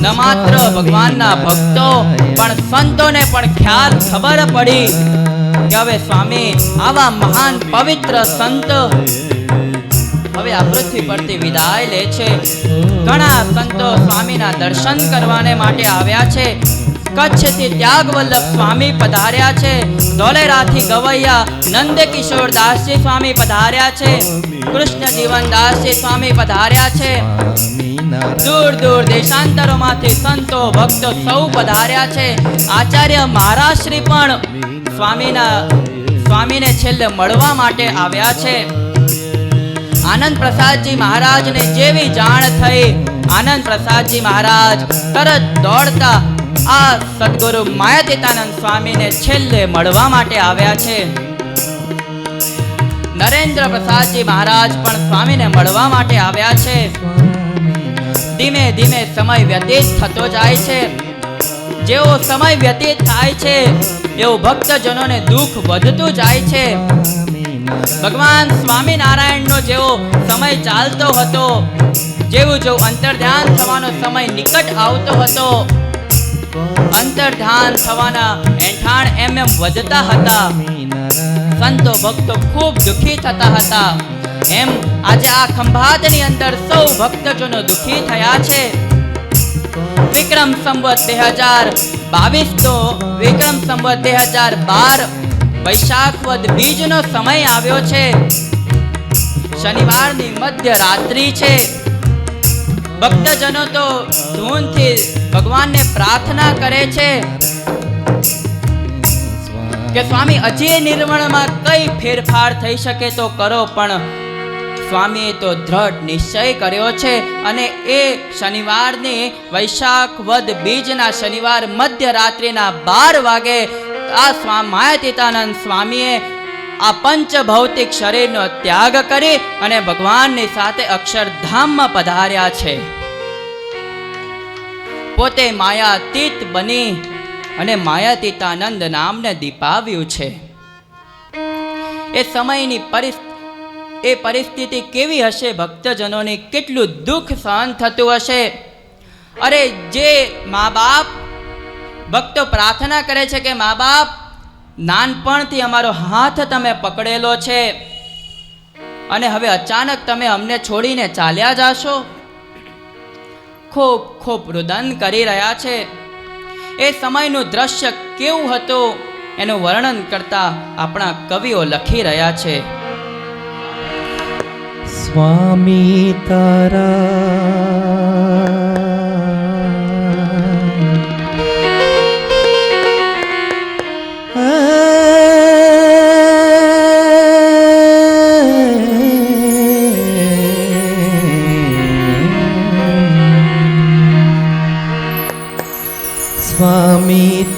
ન માત્ર ભગવાનના ભક્તો પણ સંતોને પણ ખ્યાલ ખબર પડી કે હવે સ્વામી આવા મહાન પવિત્ર સંત હવે આ પૃથ્વી પરથી વિદાય લે છે. ઘણા સંતો સ્વામીના દર્શન કરવાને માટે આવ્યા છે. કચ્છથી ત્યાગવલ્લભ સ્વામી પધાર્યા છે. ધોલેરાથી ગવૈયા નંદકિશોર દાસજી સ્વામી પધાર્યા છે. કૃષ્ણ જીવન દાસજી સ્વામી પધાર્યા છે. દૂર દૂર દેશાંતરોમાંથી સંતો ભક્તો સૌ પધાર્યા છે. આચાર્ય મહારાજશ્રી પણ સ્વામીને છેલ્લે મળવા માટે આવ્યા છે. આનંદ પ્રસાદજી મહારાજને જેવી જાણ થઈ, આનંદ પ્રસાદજી મહારાજ તરત દોડતા આ સદગુરુ માયાતીતાનંદ સ્વામીને છેલ્લે મળવા માટે આવ્યા છે. નરેન્દ્ર પ્રસાદજી મહારાજ પણ સ્વામીને મળવા માટે આવ્યા છે. ધીમે ધીમે સમય વ્યતીત થતો જાય છે. જેવો સમય વ્યતીત થાય છે એવું ભક્તજનોને દુઃખ વધતું જાય છે. ભગવાન સ્વામિનારાયણનો જેવો સમય ચાલતો હતો, જેવું જેવું અંતર્ધ્યાન થવાનો સમય નિકટ આવતો હતો, અંતર્ધ્યાન થવાના એંઠાણ એમ વધતા હતા. સંતો ભક્તો ખૂબ દુઃખી થતા હતા. એમ આજે આ ખંભાતની અંદર સૌ ભક્તજનો દુઃખી થયા છે. વિક્રમ સંવત 2022 તો વિક્રમ સંવત 2012 વૈશાખ વદ બીજનો સમય આવ્યો છે. શનિવારની મધ્ય રાત્રિ છે. ભક્તજનો તો ધૂનથી ભગવાનને પ્રાર્થના કરે છે કે સ્વામી હજી નિર્મળમાં કઈ ફેરફાર થઈ શકે તો કરો, પણ સ્વામીએ તો દ્રઢ નિશ્ચય કર્યો છે. અને એ શનિવારની વૈશાખ વદ બીજના શનિવાર મધ્યરાત્રિના 12 વાગે આ માયાતીતાનંદ સ્વામીએ આ પંચ ભૌતિક શરીરનો ત્યાગ કરી અને ભગવાનની સાથે અક્ષરધામમાં પધાર્યા છે. પોતે માયાતીત બની અને માયાતીતાનંદ નામને દીપાવ્યું છે. એ સમયની પરિસ્થિતિ કેવી હશે? ભક્તજનોની કેટલું દુઃખ સહન થતું હશે. અરે જે મા બાપ ભક્તો પ્રાર્થના કરે છે કે મા બાપ નાનપણથી અમારો હાથ તમે પકડેલો છે અને હવે અચાનક તમે અમને છોડીને ચાલ્યા જાશો, ખૂબ ખૂબ રુદન કરી રહ્યા છે. એ સમયનું દ્રશ્ય કેવું હતું એનું વર્ણન કરતા આપણા કવિઓ લખી રહ્યા છે. સ્વામી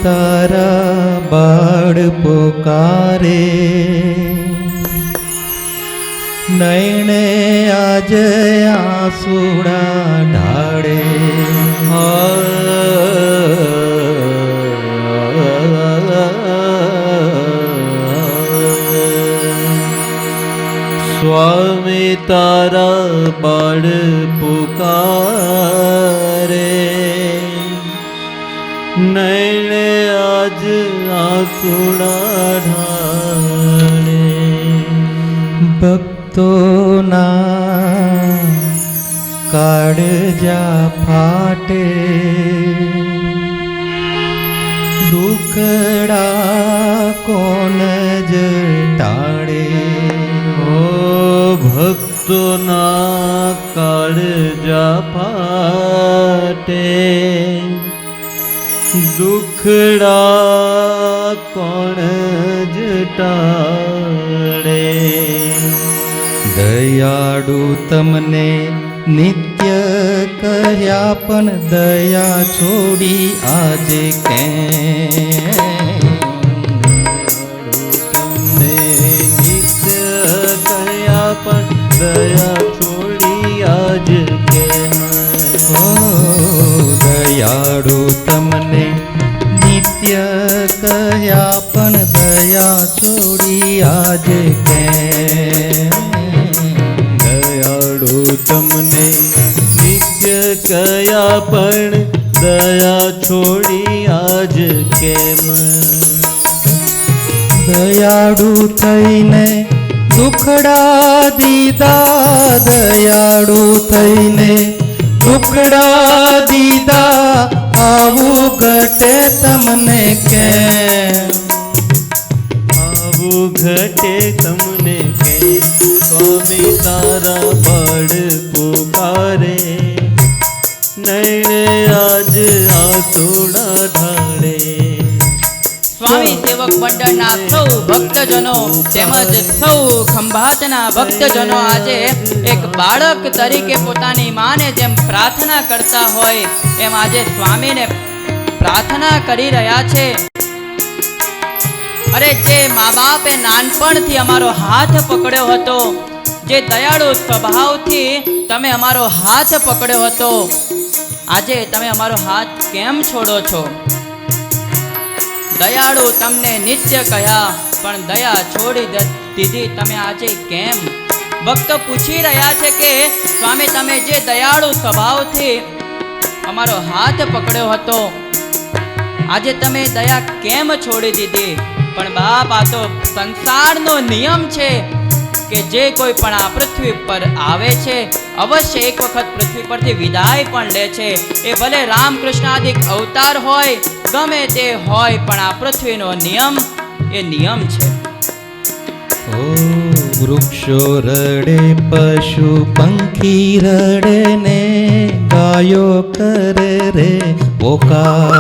તારા બાળ પોકારે, નૈણે આજ આંસુડા ઢાળે. સ્વામી તારા બાળ પુકારે, નૈણે આજ આંસુડા ઢાળે. ભક્તોના કાળજા ફાટે, દુખડા કોણ જ ટાળે. ઓ ભક્તોના કાળજા ફાટે, દુખડા કોણ જ ટાળે. દયાળુ તમને નિત્ય કહ્યા પણ દયા છોડી આજે કેમ? તમને નિત્ય કહ્યા પણ દયા છોડી આજ કેમ? ઓ દયાળુ તમને નિત્ય કહ્યા પણ દયા છોડી આજ કેમ? દયાળુ તમને નિત્ય કહ્યા પણ દયા છોડી આજ કેમ? દયાળુ થઈને દુખડા દીધા, દયાળુ થઈને દુખડા દીધા, આવું ઘટે તમને કેમ? આવું ઘટે તમને કેમ? સ્વામી તારા બળ પુકારે, નૈણે આજ આંસુડા ઢાળે. સ્વામી સેવક મંડળના સૌ ભક્તજનો તેમજ સૌ ખંભાતના ભક્તજનો આજે એક બાળક તરીકે પોતાની માને જેમ પ્રાર્થના કરતા હોય એમ આજે સ્વામીને પ્રાર્થના કરી રહ્યા છે. અરે જે મા બાપે નાનપણથી અમારો હાથ પકડ્યો હતો, જે દયાળુ સ્વભાવથી તમે અમારો હાથ પકડ્યો હતો, આજે તમે અમારો હાથ કેમ છોડો છો? દયાળુ તમને નિત્ય કહ્યા પણ દયા છોડી દીધી તમે આજે કેમ? ભક્તો પૂછી રહ્યા છે કે સ્વામી તમે જે દયાળુ સ્વભાવથી અમારો હાથ પકડ્યો હતો, આજે તમે દયા કેમ છોડી દીધી? પણ બાપ આ તો સંસારનો નિયમ છે કે જે કોઈ પણ આ પૃથ્વી પર આવે છે અવશ્ય એક વખત પૃથ્વી પરથી વિદાય પણ લે છે. એ ભલે રામકૃષ્ણ આદિક અવતાર હોય, ગમે તે હોય, પણ આ પૃથ્વીનો નિયમ એ નિયમ છે. ઓ વૃક્ષો રડે, પશુ પંખી રડે ને ગાયો કરે રે પોકાર.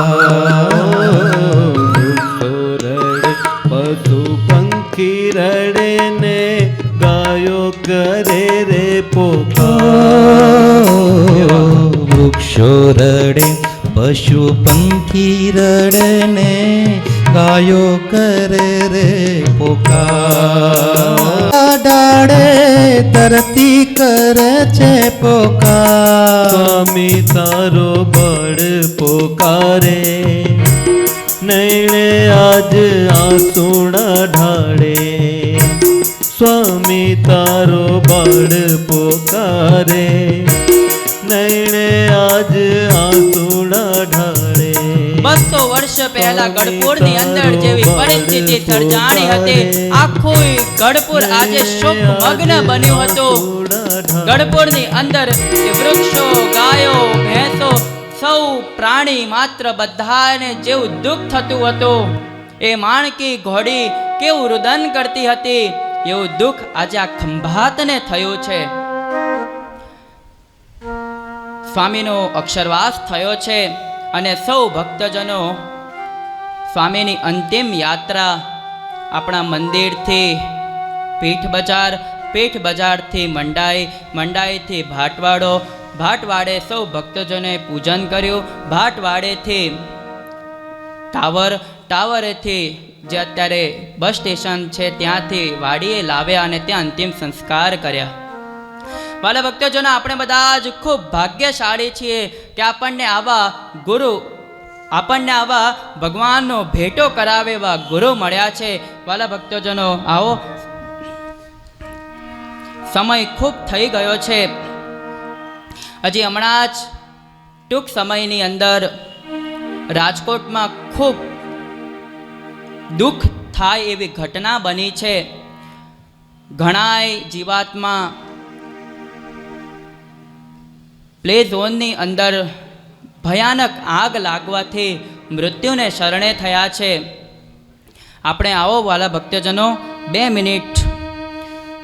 પશુ પંખી રડે ને ગાયો કરે રે પોકાર. વૃક્ષો રડે પશુ પંખી રડે ને ગાયો કરે રે પોકાર. ડાળે ધરતી કરે છે પોકાર. સ્વામી તારો બળ પોકારે, નૈણે આજ આંસુડા ઢાળે. સ્વામી તારો બળ પોકારે, નૈણે આજ આંસુડા ઢાળે. 200 વર્ષ પહેલા ગઢપુરની અંદર જેવી પરિસ્થિતિ સર્જાણી હતી, આખું ગઢપુર આજે શોક મગ્ન બન્યું હતું. ગઢપુરની અંદર એ વૃક્ષો, ગાયો, ભેંસો, સૌ પ્રાણી માત્ર બધાને જેવું દુઃખ થતું હતું. એ માણકી ઘોડી કેવું રુદન કરતી હતી, એવું દુઃખ આજે આ ખંભાતને થયું છે. સ્વામીનો અક્ષરવાસ થયો છે અને સૌ ભક્તજનો સ્વામીની અંતિમ યાત્રા આપણા મંદિરથી પીઠ બજાર, પીઠ બજારથી મંડાઈ, મંડાઈથી ભાટવાડો, ભાટવાડે સૌ ભક્તજનોએ પૂજન કર્યું. ભાટવાડેથી ટાવર, ટાવરેથી જે અત્યારે બસ સ્ટેશન છે ત્યાંથી વાડીએ લાવ્યા અને ત્યાં અંતિમ સંસ્કાર કર્યા. વાલા ભક્તજનો, આપણે બધા જ ખૂબ ભાગ્યશાળી છીએ કે આપણને આવા ગુરુ, આપણને આવા ભગવાનનો ભેટો કરાવે એવા ગુરુ મળ્યા છે. વાલા ભક્તજનો, આવો, સમય ખૂબ થઈ ગયો છે. હજી હમણાં જ ટૂંક સમયની અંદર રાજકોટમાં ખૂબ દુઃખ થાય એવી ઘટના બની છે. ઘણાય જીવાત્મા પ્લે ઝોનની અંદર ભયાનક આગ લાગવાથી મૃત્યુને શરણે થયા છે. આપણે આવો વાલા ભક્તજનો 2 મિનિટ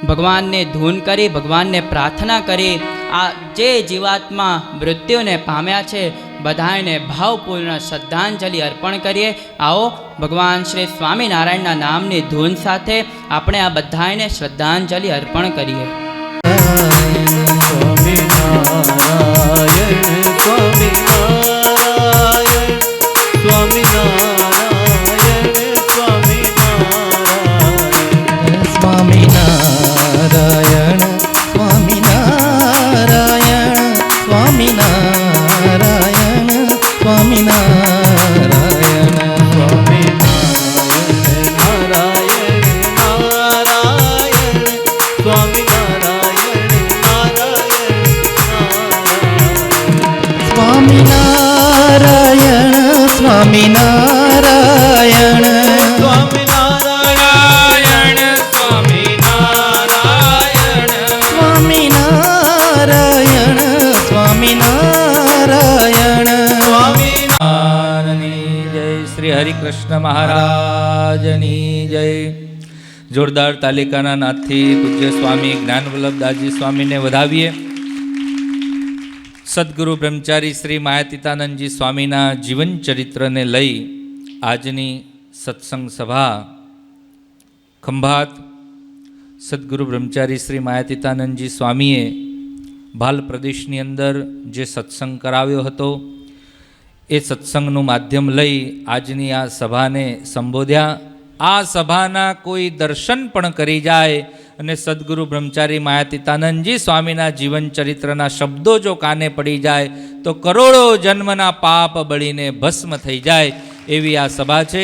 ભગવાનને ધૂન કરી, ભગવાનને પ્રાર્થના કરી આ જે જીવાત્મા મૃત્યુને પામ્યા છે બધાને ભાવપૂર્ણ શ્રદ્ધાંજલિ અર્પણ કરીએ. આવો ભગવાન શ્રી સ્વામિનારાયણના નામની ધૂન સાથે આપણે આ બધાને શ્રદ્ધાંજલિ અર્પણ કરીએ. સ્વામિનારાયણ સ્વામિનારાયણ સ્વામિનારાયણ સ્વામિનારાયણ. સ્વામિનારાયણ સ્વામિનારાયણ સ્વામિનારાયણ સ્વામિનારાયણ સ્વામિનારાયણ સ્વામિનારાયણ, સ્વામિનારાયણ, સ્વામિનારાયણ સ્વામિનારાયણ સ્વામિનારાયણની જય. શ્રી હરિકૃષ્ણ મહારાજની જય. જોરદાર તાલિકાના નાથથી પૂજ્ય સ્વામી જ્ઞાનવલ્લભદાસજી સ્વામીને વધાવીએ. સદગુરુ બ્રહ્મચારી શ્રી માયાતીતાનંદજી સ્વામીના જીવન ચરિત્રને લઈ આજની સત્સંગ સભા ખંભાત સદગુરુ બ્રહ્મચારી શ્રી માયાતીતાનંદજી સ્વામીએ ભાલ પ્રદેશની અંદર જે સત્સંગ કરાવ્યો હતો એ સત્સંગનું માધ્યમ લઈ આજની આ સભાને સંબોધ્યા. આ સભાના કોઈ દર્શન પણ કરી જાય અને સદગુરુ બ્રહ્મચારી માયાતીતાનંદજી સ્વામીના જીવન ચરિત્રના શબ્દો જો કાને પડી જાય તો કરોડો જન્મના પાપ બળીને ભસ્મ થઈ જાય એવી આ સભા છે.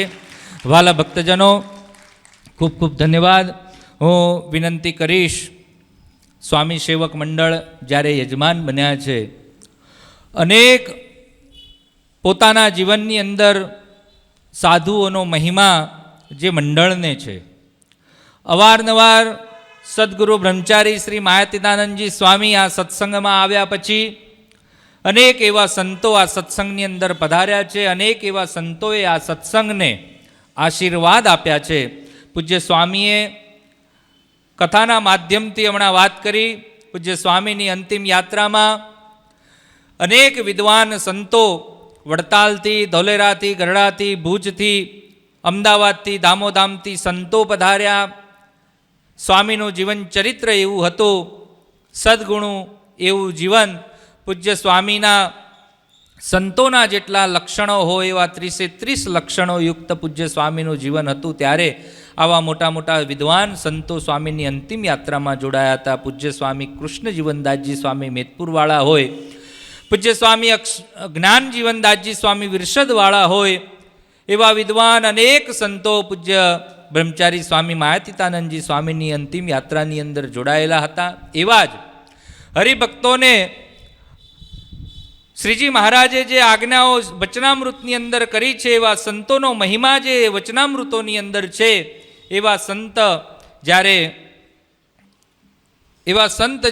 વાલા ભક્તજનો, ખૂબ ખૂબ ધન્યવાદ. હું વિનંતી કરીશ, સ્વામી સેવક મંડળ જ્યારે યજમાન બન્યા છે, અનેક પોતાના જીવનની અંદર સાધુઓનો મહિમા જે મંડળને છે, અવારનવાર સદગુરુ બ્રહ્મચારી શ્રી માયાતીતાનંદજી સ્વામી આ સત્સંગમાં આવ્યા પછી અનેક એવા સંતો આ સત્સંગની અંદર પધાર્યા છે. અનેક એવા સંતોએ આ સત્સંગને આશીર્વાદ આપ્યા છે. પૂજ્ય સ્વામીએ કથાના માધ્યમથી હમણાં વાત કરી. પૂજ્ય સ્વામીની અંતિમ યાત્રામાં અનેક વિદ્વાન સંતો વડતાલથી, ધોલેરાથી, ગરડાથી, ભુજથી, અમદાવાદથી, દામોદામથી સંતો પધાર્યા. સ્વામીનું જીવન ચરિત્ર એવું હતું, સદગુણું એવું જીવન. પૂજ્ય સ્વામીના સંતોના જેટલા લક્ષણો હોય એવા 30 લક્ષણો યુક્ત પૂજ્ય સ્વામીનું જીવન હતું. ત્યારે આવા મોટા મોટા વિદ્વાન સંતો સ્વામીની અંતિમ યાત્રામાં જોડાયા હતા. પૂજ્ય સ્વામી કૃષ્ણ જીવનદાસજી સ્વામી મેદપુરવાળા હોય, પૂજ્ય સ્વામી જ્ઞાન જીવનદાસજી સ્વામી વિરસદવાળા હોય, એવા વિદ્વાન અનેક સંતો પૂજ્ય બ્રહ્મચારી સ્વામી માયાતીતાનંદજી સ્વામીની અંતિમ યાત્રાની અંદર જોડાયેલા હતા. એવા જ હરિભક્તોને શ્રીજી મહારાજે જે આજ્ઞાઓ વચનામૃતની અંદર કરી છે, એવા સંતોનો મહિમા જે વચનામૃતોની અંદર છે, એવા સંત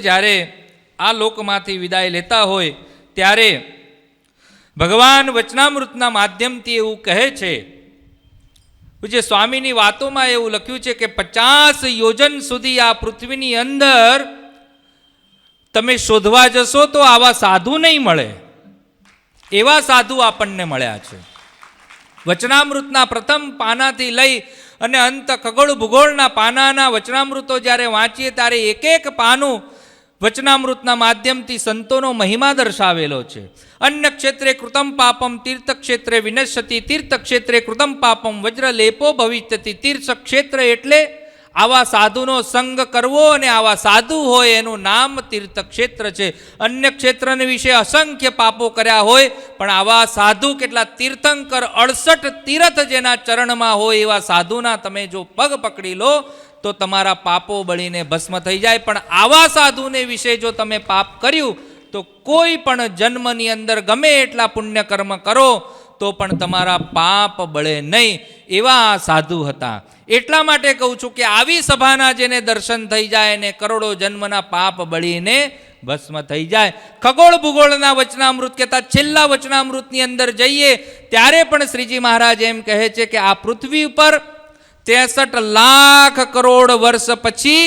જ્યારે આ લોકમાંથી વિદાય લેતા હોય ત્યારે ભગવાન વચનામૃતના માધ્યમથી એવું કહે છે. જે સ્વામીની વાતોમાં એવું લખ્યું છે કે 50 યોજન સુધી આ પૃથ્વીની અંદર તમે શોધવા જશો તો આવા સાધુ નહીં મળે. એવા સાધુ આપણને મળ્યા છે. વચનામૃતના પ્રથમ પાનાથી લઈ અને અંત ખગોળ ભૂગોળના પાનાના વચનામૃતો જ્યારે વાંચીએ ત્યારે એક એક પાનું વચનામૃતના માધ્યમથી સંતોનો મહિમા દર્શાવેલો છે. અન્ય ક્ષેત્રે કૃતમ પાપમ તીર્થક્ષેત્રે વિનશ્યતિ, તીર્થક્ષેત્રે કૃતમ પાપમ વજ્રલેપો ભવિષ્યતિ. તીર્થક્ષેત્ર એટલે આવા સાધુનો સંગ કરવો, અને આવા સાધુ હોય એનું નામ તીર્થક્ષેત્ર છે. અન્ય ક્ષેત્રને વિશે અસંખ્ય પાપો કર્યા હોય, પણ આવા સાધુ કેટલા તીર્થંકર 68 તીર્થ જેના ચરણમાં હોય એવા સાધુના તમે જો પગ પકડી લો તો તમારા પાપો બળીને ભસ્મ થઈ જાય. પણ આવા સાધુને વિશે જો તમે પાપ કર્યું તો કોઈ પણ જન્મની અંદર ગમે એટલા પુણ્ય કર્મ કરો તો પણ તમારા પાપ બળે નહીં. એવા સાધુ હતા. એટલા માટે કહું છું કે આવી સભાના જેને દર્શન થઈ જાય એને કરોડો જન્મના પાપ બળીને ભસ્મ થઈ જાય. ખગોળ ભૂગોળના વચનામૃત કહેતા છેલ્લા વચનામૃતની અંદર જઈએ ત્યારે પણ શ્રીજી મહારાજ એમ કહે છે કે આ પૃથ્વી ઉપર 63 લાખ કરોડ વર્ષ પછી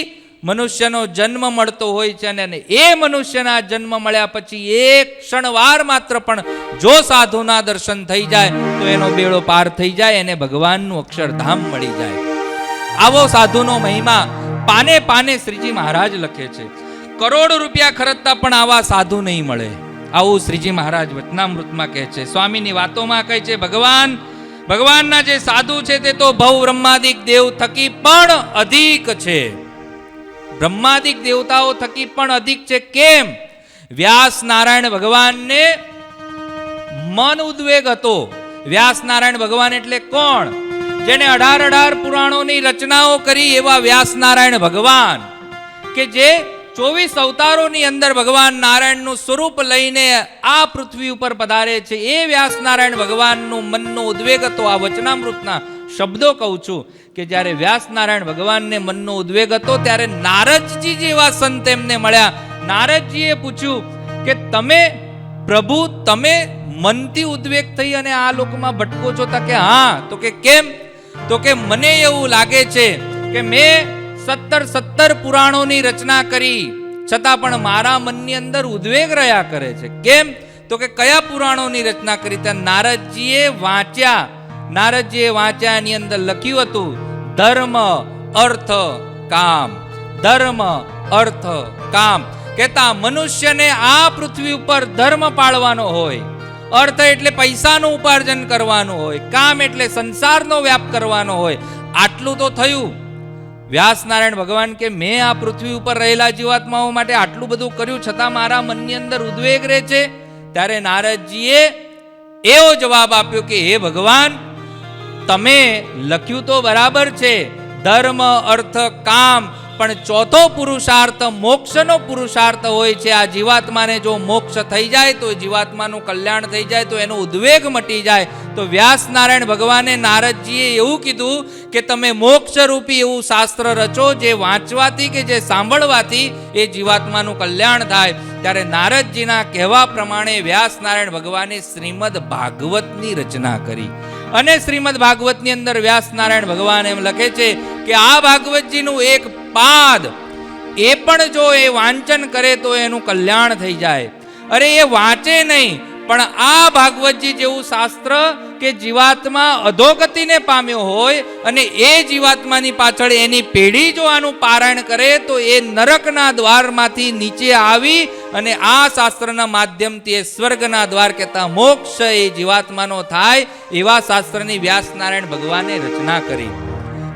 મનુષ્યનો જન્મ મળતો હોય છે, અને એ મનુષ્યના જન્મ મળ્યા પછી એક ક્ષણવાર માત્ર પણ જો સાધુના દર્શન થઈ જાય તો એનો બેડો પાર થઈ જાય, એને ભગવાનનું અક્ષરધામ મળી જાય. આવો સાધુનો મહિમા પાને પાને શ્રીજી મહારાજ લખે છે. કરોડ રૂપિયા ખર્ચતા પણ આવા સાધુ નહીં મળે, આવું શ્રીજી મહારાજ વચનામૃતમાં કહે છે. સ્વામીની વાતોમાં કહે છે ભગવાનના જે સાધુ છે તે તો ભવ બ્રહ્માદિક દેવ થકી પણ અધિક છે. બ્રહ્માદિક દેવતાઓ થકી પણ અધિક છે. કેમ? વ્યાસ નારાયણ ભગવાનને મન ઉદ્વેગ હતો. વ્યાસ નારાયણ ભગવાન એટલે કોણ? જેને 18 પુરાણોની રચનાઓ કરી એવા વ્યાસ નારાયણ ભગવાન, કે જે 24 અવતારોની અંદર ભગવાન નારાયણનું સ્વરૂપ લઈને આ પૃથ્વી ઉપર પધારે છે. એ વ્યાસ નારાયણ ભગવાનનું મનનો ઉદ્વેગ હતો. આ વચનામૃતના શબ્દો કહું છું કે જ્યારે વ્યાસ નારાયણ ભગવાનને મનનો ઉદ્વેગ હતો ત્યારે નારદજી જેવા સંત એમને મળ્યા. નારદજીએ પૂછ્યું કે પ્રભુ તમે મનથી ઉદ્વેગ થઈ અને આ લોકમાં ભટકો છો? કે હા. તો કે કેમ? તો કે મને એવું લાગે છે કે મેં 17 પુરાણોની રચના કરી છતાં પણ મારા મનની અંદર ઉદ્વેગ રહ્યા કરે છે. કેમ? તો કે કયા પુરાણોની રચના કરી? ત્યાં નારદજીએ વાંચ્યા એની અંદર લખ્યું હતું ધર્મ અર્થ કામ. ધર્મ અર્થ કામ કહેતા મનુષ્યને આ પૃથ્વી ઉપર ધર્મ પાળવાનો હોય, અર્થ એટલે પૈસાનું ઉપાર્જન કરવાનું હોય, કામ એટલે સંસારનો વ્યાપ કરવાનો હોય. આટલું તો થયું. વ્યાસ નારાયણ ભગવાન કે મેં આ પૃથ્વી ઉપર રહેલા જીવાત્માઓ માટે આટલું બધું કર્યું છતાં મારા મનની અંદર ઉદ્વેગ રહે છે. ત્યારે નારદજીએ એવો જવાબ આપ્યો કે હે ભગવાન, તમે લખ્યું તો બરાબર છે ધર્મ અર્થ કામ, પણ ચોથો પુરુષાર્થ મોક્ષનો પુરુષાર્થ હોય છે. આ જીવાત્માને જો મોક્ષ થઈ જાય તો જીવાત્માનું કલ્યાણ થઈ જાય, તો એનો ઉદ્વેગ મટી જાય. તો વ્યાસ નારાયણ ભગવાને નારદજીએ એવું કીધું કે તમે મોક્ષરૂપી એવું શાસ્ત્ર રચો જે વાંચવાથી કે જે સાંભળવાથી એ જીવાત્માનું કલ્યાણ થાય. ત્યારે નારદજીના કહેવા પ્રમાણે વ્યાસ નારાયણ ભગવાને શ્રીમદ ભાગવતની રચના કરી. અને શ્રીમદ ભાગવતની અંદર વ્યાસ નારાયણ ભગવાન એમ લખે છે કે આ ભાગવતજીનું એક પાદ એ પણ જો એ વાંચન કરે તો એનું કલ્યાણ થઈ જાય. અરે એ વાંચે નહીં, પણ આ ભાગવતજી જેવું શાસ્ત્ર કે જીવાત્મા અધોગતિને પામ્યો હોય અને એ જીવાત્માની પાછળ એની પેઢી જો આનું પારાયણ કરે તો એ નરકના દ્વારમાંથી નીચે આવી અને આ શાસ્ત્રના માધ્યમથી એ સ્વર્ગના દ્વાર કહેતા મોક્ષ એ જીવાત્માનો થાય, એવા શાસ્ત્રની વ્યાસનારાયણ ભગવાને રચના કરી.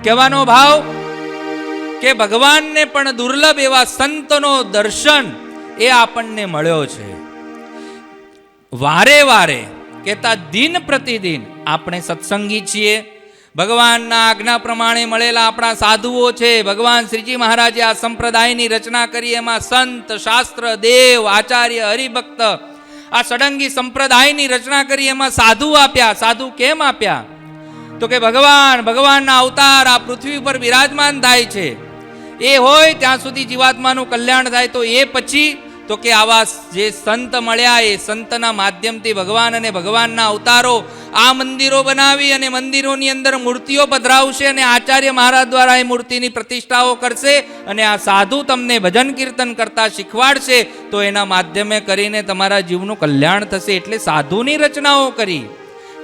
કહેવાનો ભાવ કે ભગવાનને પણ દુર્લભ એવા સંતનો દર્શન એ આપણને મળ્યો છે. વારે વારે કહેતા દિન પ્રતિદિન આપણે સત્સંગી છીએ, ભગવાનના આજ્ઞા પ્રમાણે મળેલા આપણા સાધુઓ છે. ભગવાન શ્રીજી મહારાજે આ સંપ્રદાયની રચના કરી, એમાં સંત, શાસ્ત્ર, દેવ, આચાર્ય, હરિભક્ત, આ ષડંગી સંપ્રદાયની રચના કરી. એમાં સાધુ આપ્યા. સાધુ કેમ આપ્યા? તો કે ભગવાનના અવતાર આ પૃથ્વી પર બિરાજમાન થાય છે, એ હોય ત્યાં સુધી જીવાત્માનું કલ્યાણ થાય. તો એ પછી તો કે આવા જે સંત મળ્યા, એ સંતના માધ્યમથી ભગવાન અને ભગવાનના અવતારો આ મંદિરો બનાવી અને મંદિરોની અંદર મૂર્તિઓ પધરાવશે અને આચાર્ય મહારાજ દ્વારા એ મૂર્તિની પ્રતિષ્ઠાઓ કરશે અને આ સાધુ તમને ભજન કીર્તન કરતા શીખવાડશે. તો એના માધ્યમે કરીને તમારા જીવનું કલ્યાણ થશે. એટલે સાધુની રચનાઓ કરી.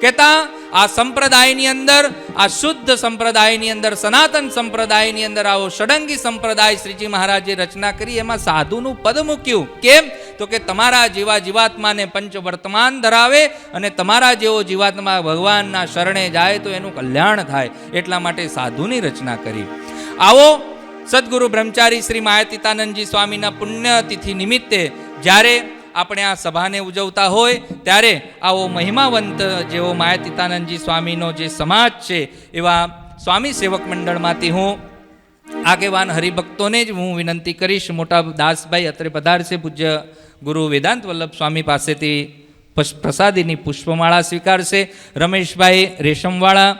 કહેતા આ સંપ્રદાયની અંદર, આ શુદ્ધ સંપ્રદાયની અંદર, સનાતન સંપ્રદાયની અંદર આવો ષડંગી સંપ્રદાય શ્રીજી મહારાજે રચના કરી. એમાં સાધુનું પદ મૂક્યું. કેમ? તો કે તમારા જેવા જીવાત્માને પંચ વર્તમાન ધરાવે અને તમારા જેવો જીવાત્મા ભગવાનના શરણે જાય તો એનું કલ્યાણ થાય. એટલા માટે સાધુની રચના કરી. આવો સદગુરુ બ્રહ્મચારી શ્રી માયાતીતાનંદજી સ્વામીના પુણ્યતિથિ નિમિત્તે જ્યારે આપણે આ સભાને ઉજવતા હોય ત્યારે આવો મહિમાવંત જેવો માયાતીતાનંદજી સ્વામીનો જે સમાજ છે, એવા સ્વામી સેવક મંડળમાંથી હું આગેવાન હરિભક્તોને જ હું વિનંતી કરીશ. મોટા દાસભાઈ અત્રે પધારશે. પૂજ્ય ગુરુ વેદાંત વલ્લભ સ્વામી પાસેથી પ્રસાદીની પુષ્પમાળા સ્વીકારશે. રમેશભાઈ રેશમવાળા,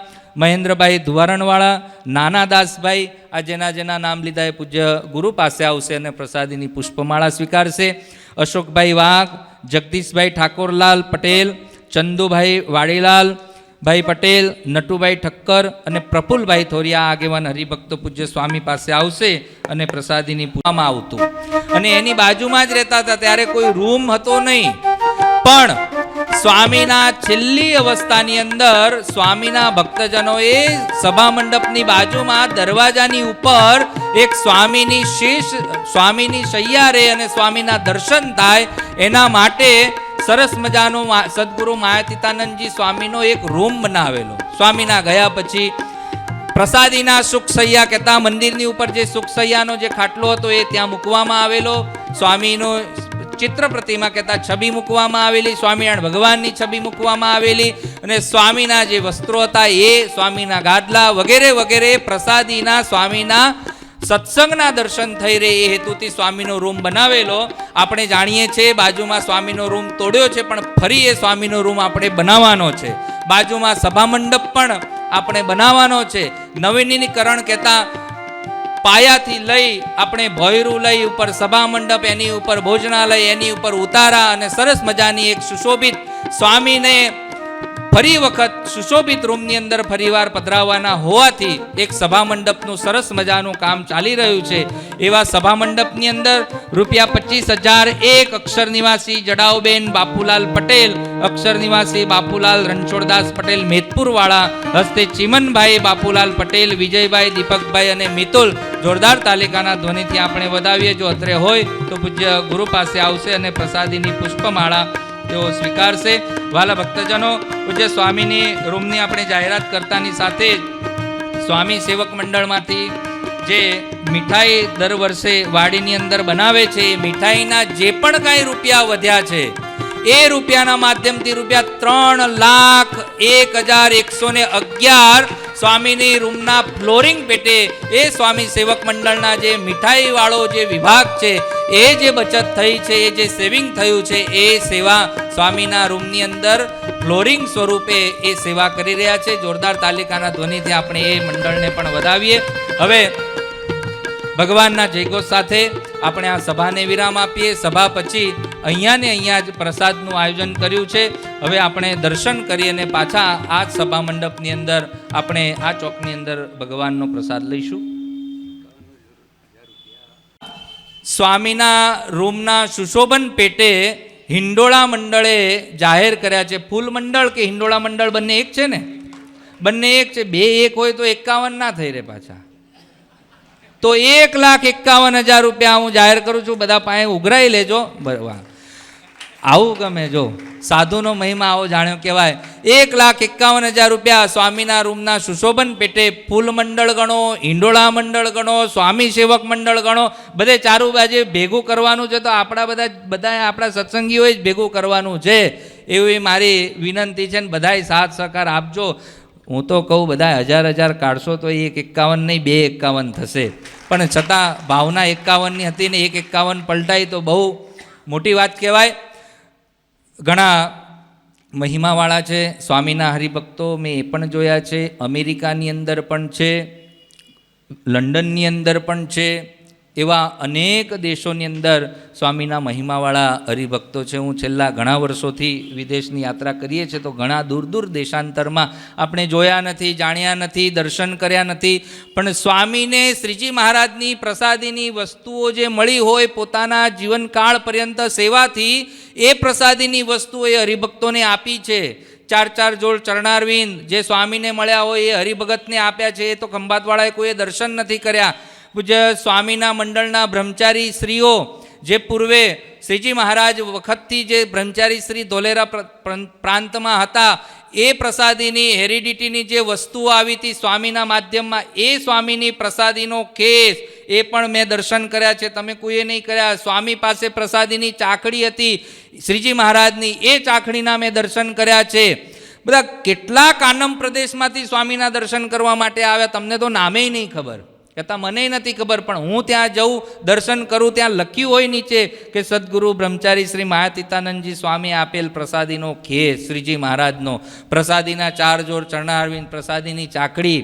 મહેન્દ્રભાઈ ધુવારણવાળા, નાના દાસભાઈ, આ જેના નામ લીધા એ પૂજ્ય ગુરુ પાસે આવશે અને પ્રસાદીની પુષ્પમાળા સ્વીકારશે. અશોકભાઈ વાઘ, જગદીશભાઈ ઠાકોરલાલ પટેલ, ચંદુભાઈ વાડીલાલ ભાઈ પટેલ, નટુભાઈ ઠક્કર અને પ્રફુલભાઈ થોરિયા આગેવાન હરિભક્તો પૂજ્ય સ્વામી પાસે આવશે અને પ્રસાદીની પૂજામાં આવતું. અને એની બાજુમાં જ રહેતા હતા. ત્યારે કોઈ રૂમ હતો નહીં, પણ સ્વામીના છેલ્લી અવસ્થાની અંદર સ્વામીના ભક્તજનોએ સભા મંડપની બાજુમાં દરવાજાની ઉપર એક સ્વામીની શૈયા રહે અને સ્વામીના દર્શન થાય એના માટે સરસ મજાનો સદગુરુ માયાતીતાનંદજી સ્વામીનો એક રૂમ બનાવેલો. સ્વામીના ગયા પછી પ્રસાદીના સુખ સૈયા કહેતા મંદિરની ઉપર જે સુખ સૈયાનો જે ખાટલો હતો એ ત્યાં મૂકવામાં આવેલો. સ્વામીનો ચિત્ર પ્રતિમા કહેતા છબી મૂકવામાં આવેલી, સ્વામિનારાયણ ભગવાનની છબી મૂકવામાં આવેલી અને સ્વામીના જે વસ્ત્રો હતા એ, સ્વામીના ગાદલા વગેરે વગેરે પ્રસાદીના સ્વામીના સત્સંગના દર્શન થઈ રહે એ હેતુથી સ્વામીનો રૂમ બનાવેલો. આપણે જાણીએ છીએ બાજુમાં સ્વામીનો રૂમ તોડ્યો છે, પણ ફરી એ સ્વામીનો રૂમ આપણે બનાવવાનો છે. બાજુમાં સભા મંડપ પણ આપણે બનાવવાનો છે. નવીનીકરણ કહેતા પાયાથી લઈ આપણે ભોયરું લઈ ઉપર સભા મંડપ, એની ઉપર ભોજનાલય, એની ઉપર ઉતારા અને સરસ મજાની એક સુશોભિત સ્વામીને ફરી વખત સુશોભિત રૂમની અંદર ફરીવાર પધરાવવાના હોવાથી એક સભા મંડપનું સરસ મજાનું કામ ચાલી રહ્યું છે. એવા સભા મંડપની અંદર ₹25,001 અક્ષર નિવાસી જડાઉબેન બાપુલાલ પટેલ, અક્ષર નિવાસી બાપુલાલ રણછોડદાસ પટેલ મેદપુરવાળા, હસ્તે ચિમનભાઈ બાપુલાલ પટેલ, વિજયભાઈ, દીપકભાઈ અને મિતુલ જોરદાર તાલિકાના ધ્વનિથી આપણે વધાવીએ. જો અત્રે હોય તો પૂજ્ય ગુરુ પાસે આવશે અને પ્રસાદીની પુષ્પમાળા તેઓ સ્વીકારશે. વાલા ભક્તજનો, પૂજ્ય સ્વામીની રૂમની આપણે જાહેરાત કરતાની સાથે જ સ્વામી સેવક મંડળમાંથી જે મીઠાઈ દર વર્ષે વાડીની અંદર બનાવે છે, એ મીઠાઈના જે પણ કાંઈ રૂપિયા વધ્યા છે એ રૂપિયાના માધ્યમથી ₹3,01,111 સ્વામીની રૂમના ફ્લોરિંગ પેટે એ સ્વામી સેવક મંડળના જે મીઠાઈ વાળો જે વિભાગ છે એ જે બચત થઈ છે, એ જે સેવિંગ થયું છે, એ સેવા સ્વામીના રૂમની અંદર ફ્લોરિંગ સ્વરૂપે એ સેવા કરી રહ્યા છે. જોરદાર તાલિકાના ધ્વનિથી આપણે એ મંડળને પણ વધાવીએ. હવે ભગવાનના જયઘોષ સાથે આપણે આ સભાને વિરામ આપીએ. સભા પછી અહીંયા ને અહીંયા જ પ્રસાદનું આયોજન કર્યું છે. હવે આપણે દર્શન કરી અને પાછા આ જ સભા મંડપની અંદર આપણે આ ચોકની અંદર ભગવાનનો પ્રસાદ લઈશું. સ્વામીના રૂમના સુશોભન પેટે હિંડોળા મંડળે જાહેર કર્યા છે. ફૂલ મંડળ કે હિંડોળા મંડળ બંને એક છે ને? બંને એક છે. બે એક હોય તો 51 ના થઈ રહે પાછા. તો 1,51,000 રૂપિયા હું જાહેર કરું છું. બધા પાસે ઉઘરાઈ લેજો. બરાબર, આવું ગમે. જો સાધુનો મહિમા આવો જાણ્યો કહેવાય. 1,51,000 રૂપિયા સ્વામીના રૂમના સુશોભન પેટે ફૂલ મંડળ ગણો, હિંડોળા મંડળ ગણો, સ્વામી સેવક મંડળ ગણો, બધે ચારું બાજુ ભેગું કરવાનું છે. તો આપણા બધા આપણા સત્સંગીઓએ જ ભેગું કરવાનું છે. એવી મારી વિનંતી છે ને બધાય સાથ સહકાર આપજો. હું તો કહું બધા 1,000 કાઢશો તો 1,51 નહીં 2,51 થશે. પણ છતાં ભાવના 51ની હતી ને 1,51 પલટાઈ તો બહુ મોટી વાત કહેવાય. ઘણા મહિમાવાળા છે સ્વામીના હરિભક્તો. મેં એ પણ જોયા છે. અમેરિકાની અંદર પણ છે, લંડનની અંદર પણ છે. એવા અનેક દેશોની અંદર સ્વામીના મહિમાવાળા હરિભક્તો છે. હું છેલ્લા ઘણા વર્ષોથી વિદેશની યાત્રા કરીએ છીએ તો ઘણા દૂર દૂર દેશાંતરમાં આપણે જોયા નથી, જાણ્યા નથી, દર્શન કર્યા નથી. પણ સ્વામીને શ્રીજી મહારાજની પ્રસાદીની વસ્તુઓ જે મળી હોય પોતાના જીવનકાળ પર્યંત સેવાથી, એ પ્રસાદીની વસ્તુઓ એ હરિભક્તોને આપી છે. 4 જોડ ચરણારવિંદ જે સ્વામીને મળ્યા હોય એ હરિભગતને આપ્યા છે. એ તો ખંભાતવાળાએ કોઈએ દર્શન નથી કર્યા. પૂજ્ય સ્વામીના મંડળના બ્રહ્મચારી શ્રીઓ જે પૂર્વે શ્રીજી મહારાજ વખતથી જે બ્રહ્મચારી શ્રી ધોલેરા પ્રાંતમાં હતા, એ પ્રસાદીની હેરિડિટીની જે વસ્તુઓ આવી હતી સ્વામીના માધ્યમમાં, એ સ્વામીની પ્રસાદીનો કેસ એ પણ મેં દર્શન કર્યા છે. તમે કોઈએ નહીં કર્યા. સ્વામી પાસે પ્રસાદીની ચાકડી હતી શ્રીજી મહારાજની, એ ચાકડીના મેં દર્શન કર્યા છે. બધા કેટલાક આનમ પ્રદેશમાંથી સ્વામીના દર્શન કરવા માટે આવ્યા. તમને તો નામે નહીં ખબર, કહેતા મને નથી ખબર. પણ હું ત્યાં જઉં, દર્શન કરું, ત્યાં લખ્યું હોય નીચે કે સદગુરુ બ્રહ્મચારી શ્રી માયાતીતાનંદજી સ્વામી આપેલ પ્રસાદીનો ખેસ શ્રીજી મહારાજનો, પ્રસાદીના 4 જોડ ચરણારવિંદ, પ્રસાદીની ચાકડી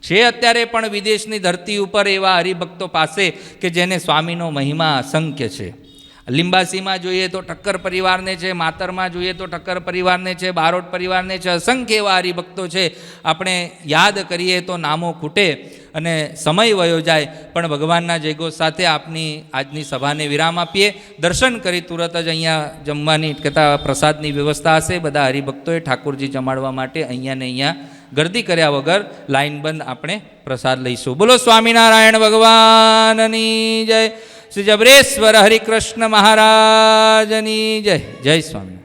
છે. અત્યારે પણ વિદેશની ધરતી ઉપર એવા હરિભક્તો પાસે કે જેને સ્વામીનો મહિમા અસંખ્ય છે. લિંબાસીમાં જોઈએ તો ઠક્કર પરિવારને છે, માતરમાં જોઈએ તો ઠક્કર પરિવારને છે, બારોટ પરિવારને છે. અસંખ્ય એવા હરિભક્તો છે. આપણે યાદ કરીએ તો નામો ખૂટે અને સમય વયો જાય. પણ ભગવાનના જયઘોષ સાથે આપની આજની સભાને વિરામ આપીએ. દર્શન કરી તુરત જ અહીંયા જમવાની કહેતા પ્રસાદની વ્યવસ્થા હશે. બધા હરિભક્તોએ ઠાકોરજી જમાડવા માટે અહીંયા ને અહીંયા ગર્દી કર્યા વગર લાઈન બંધ આપણે પ્રસાદ લઈશું. બોલો સ્વામિનારાયણ ભગવાનની જય. શ્રી જબરેશ્વર હરિકૃષ્ણ મહારાજની જય. જય સ્વામી.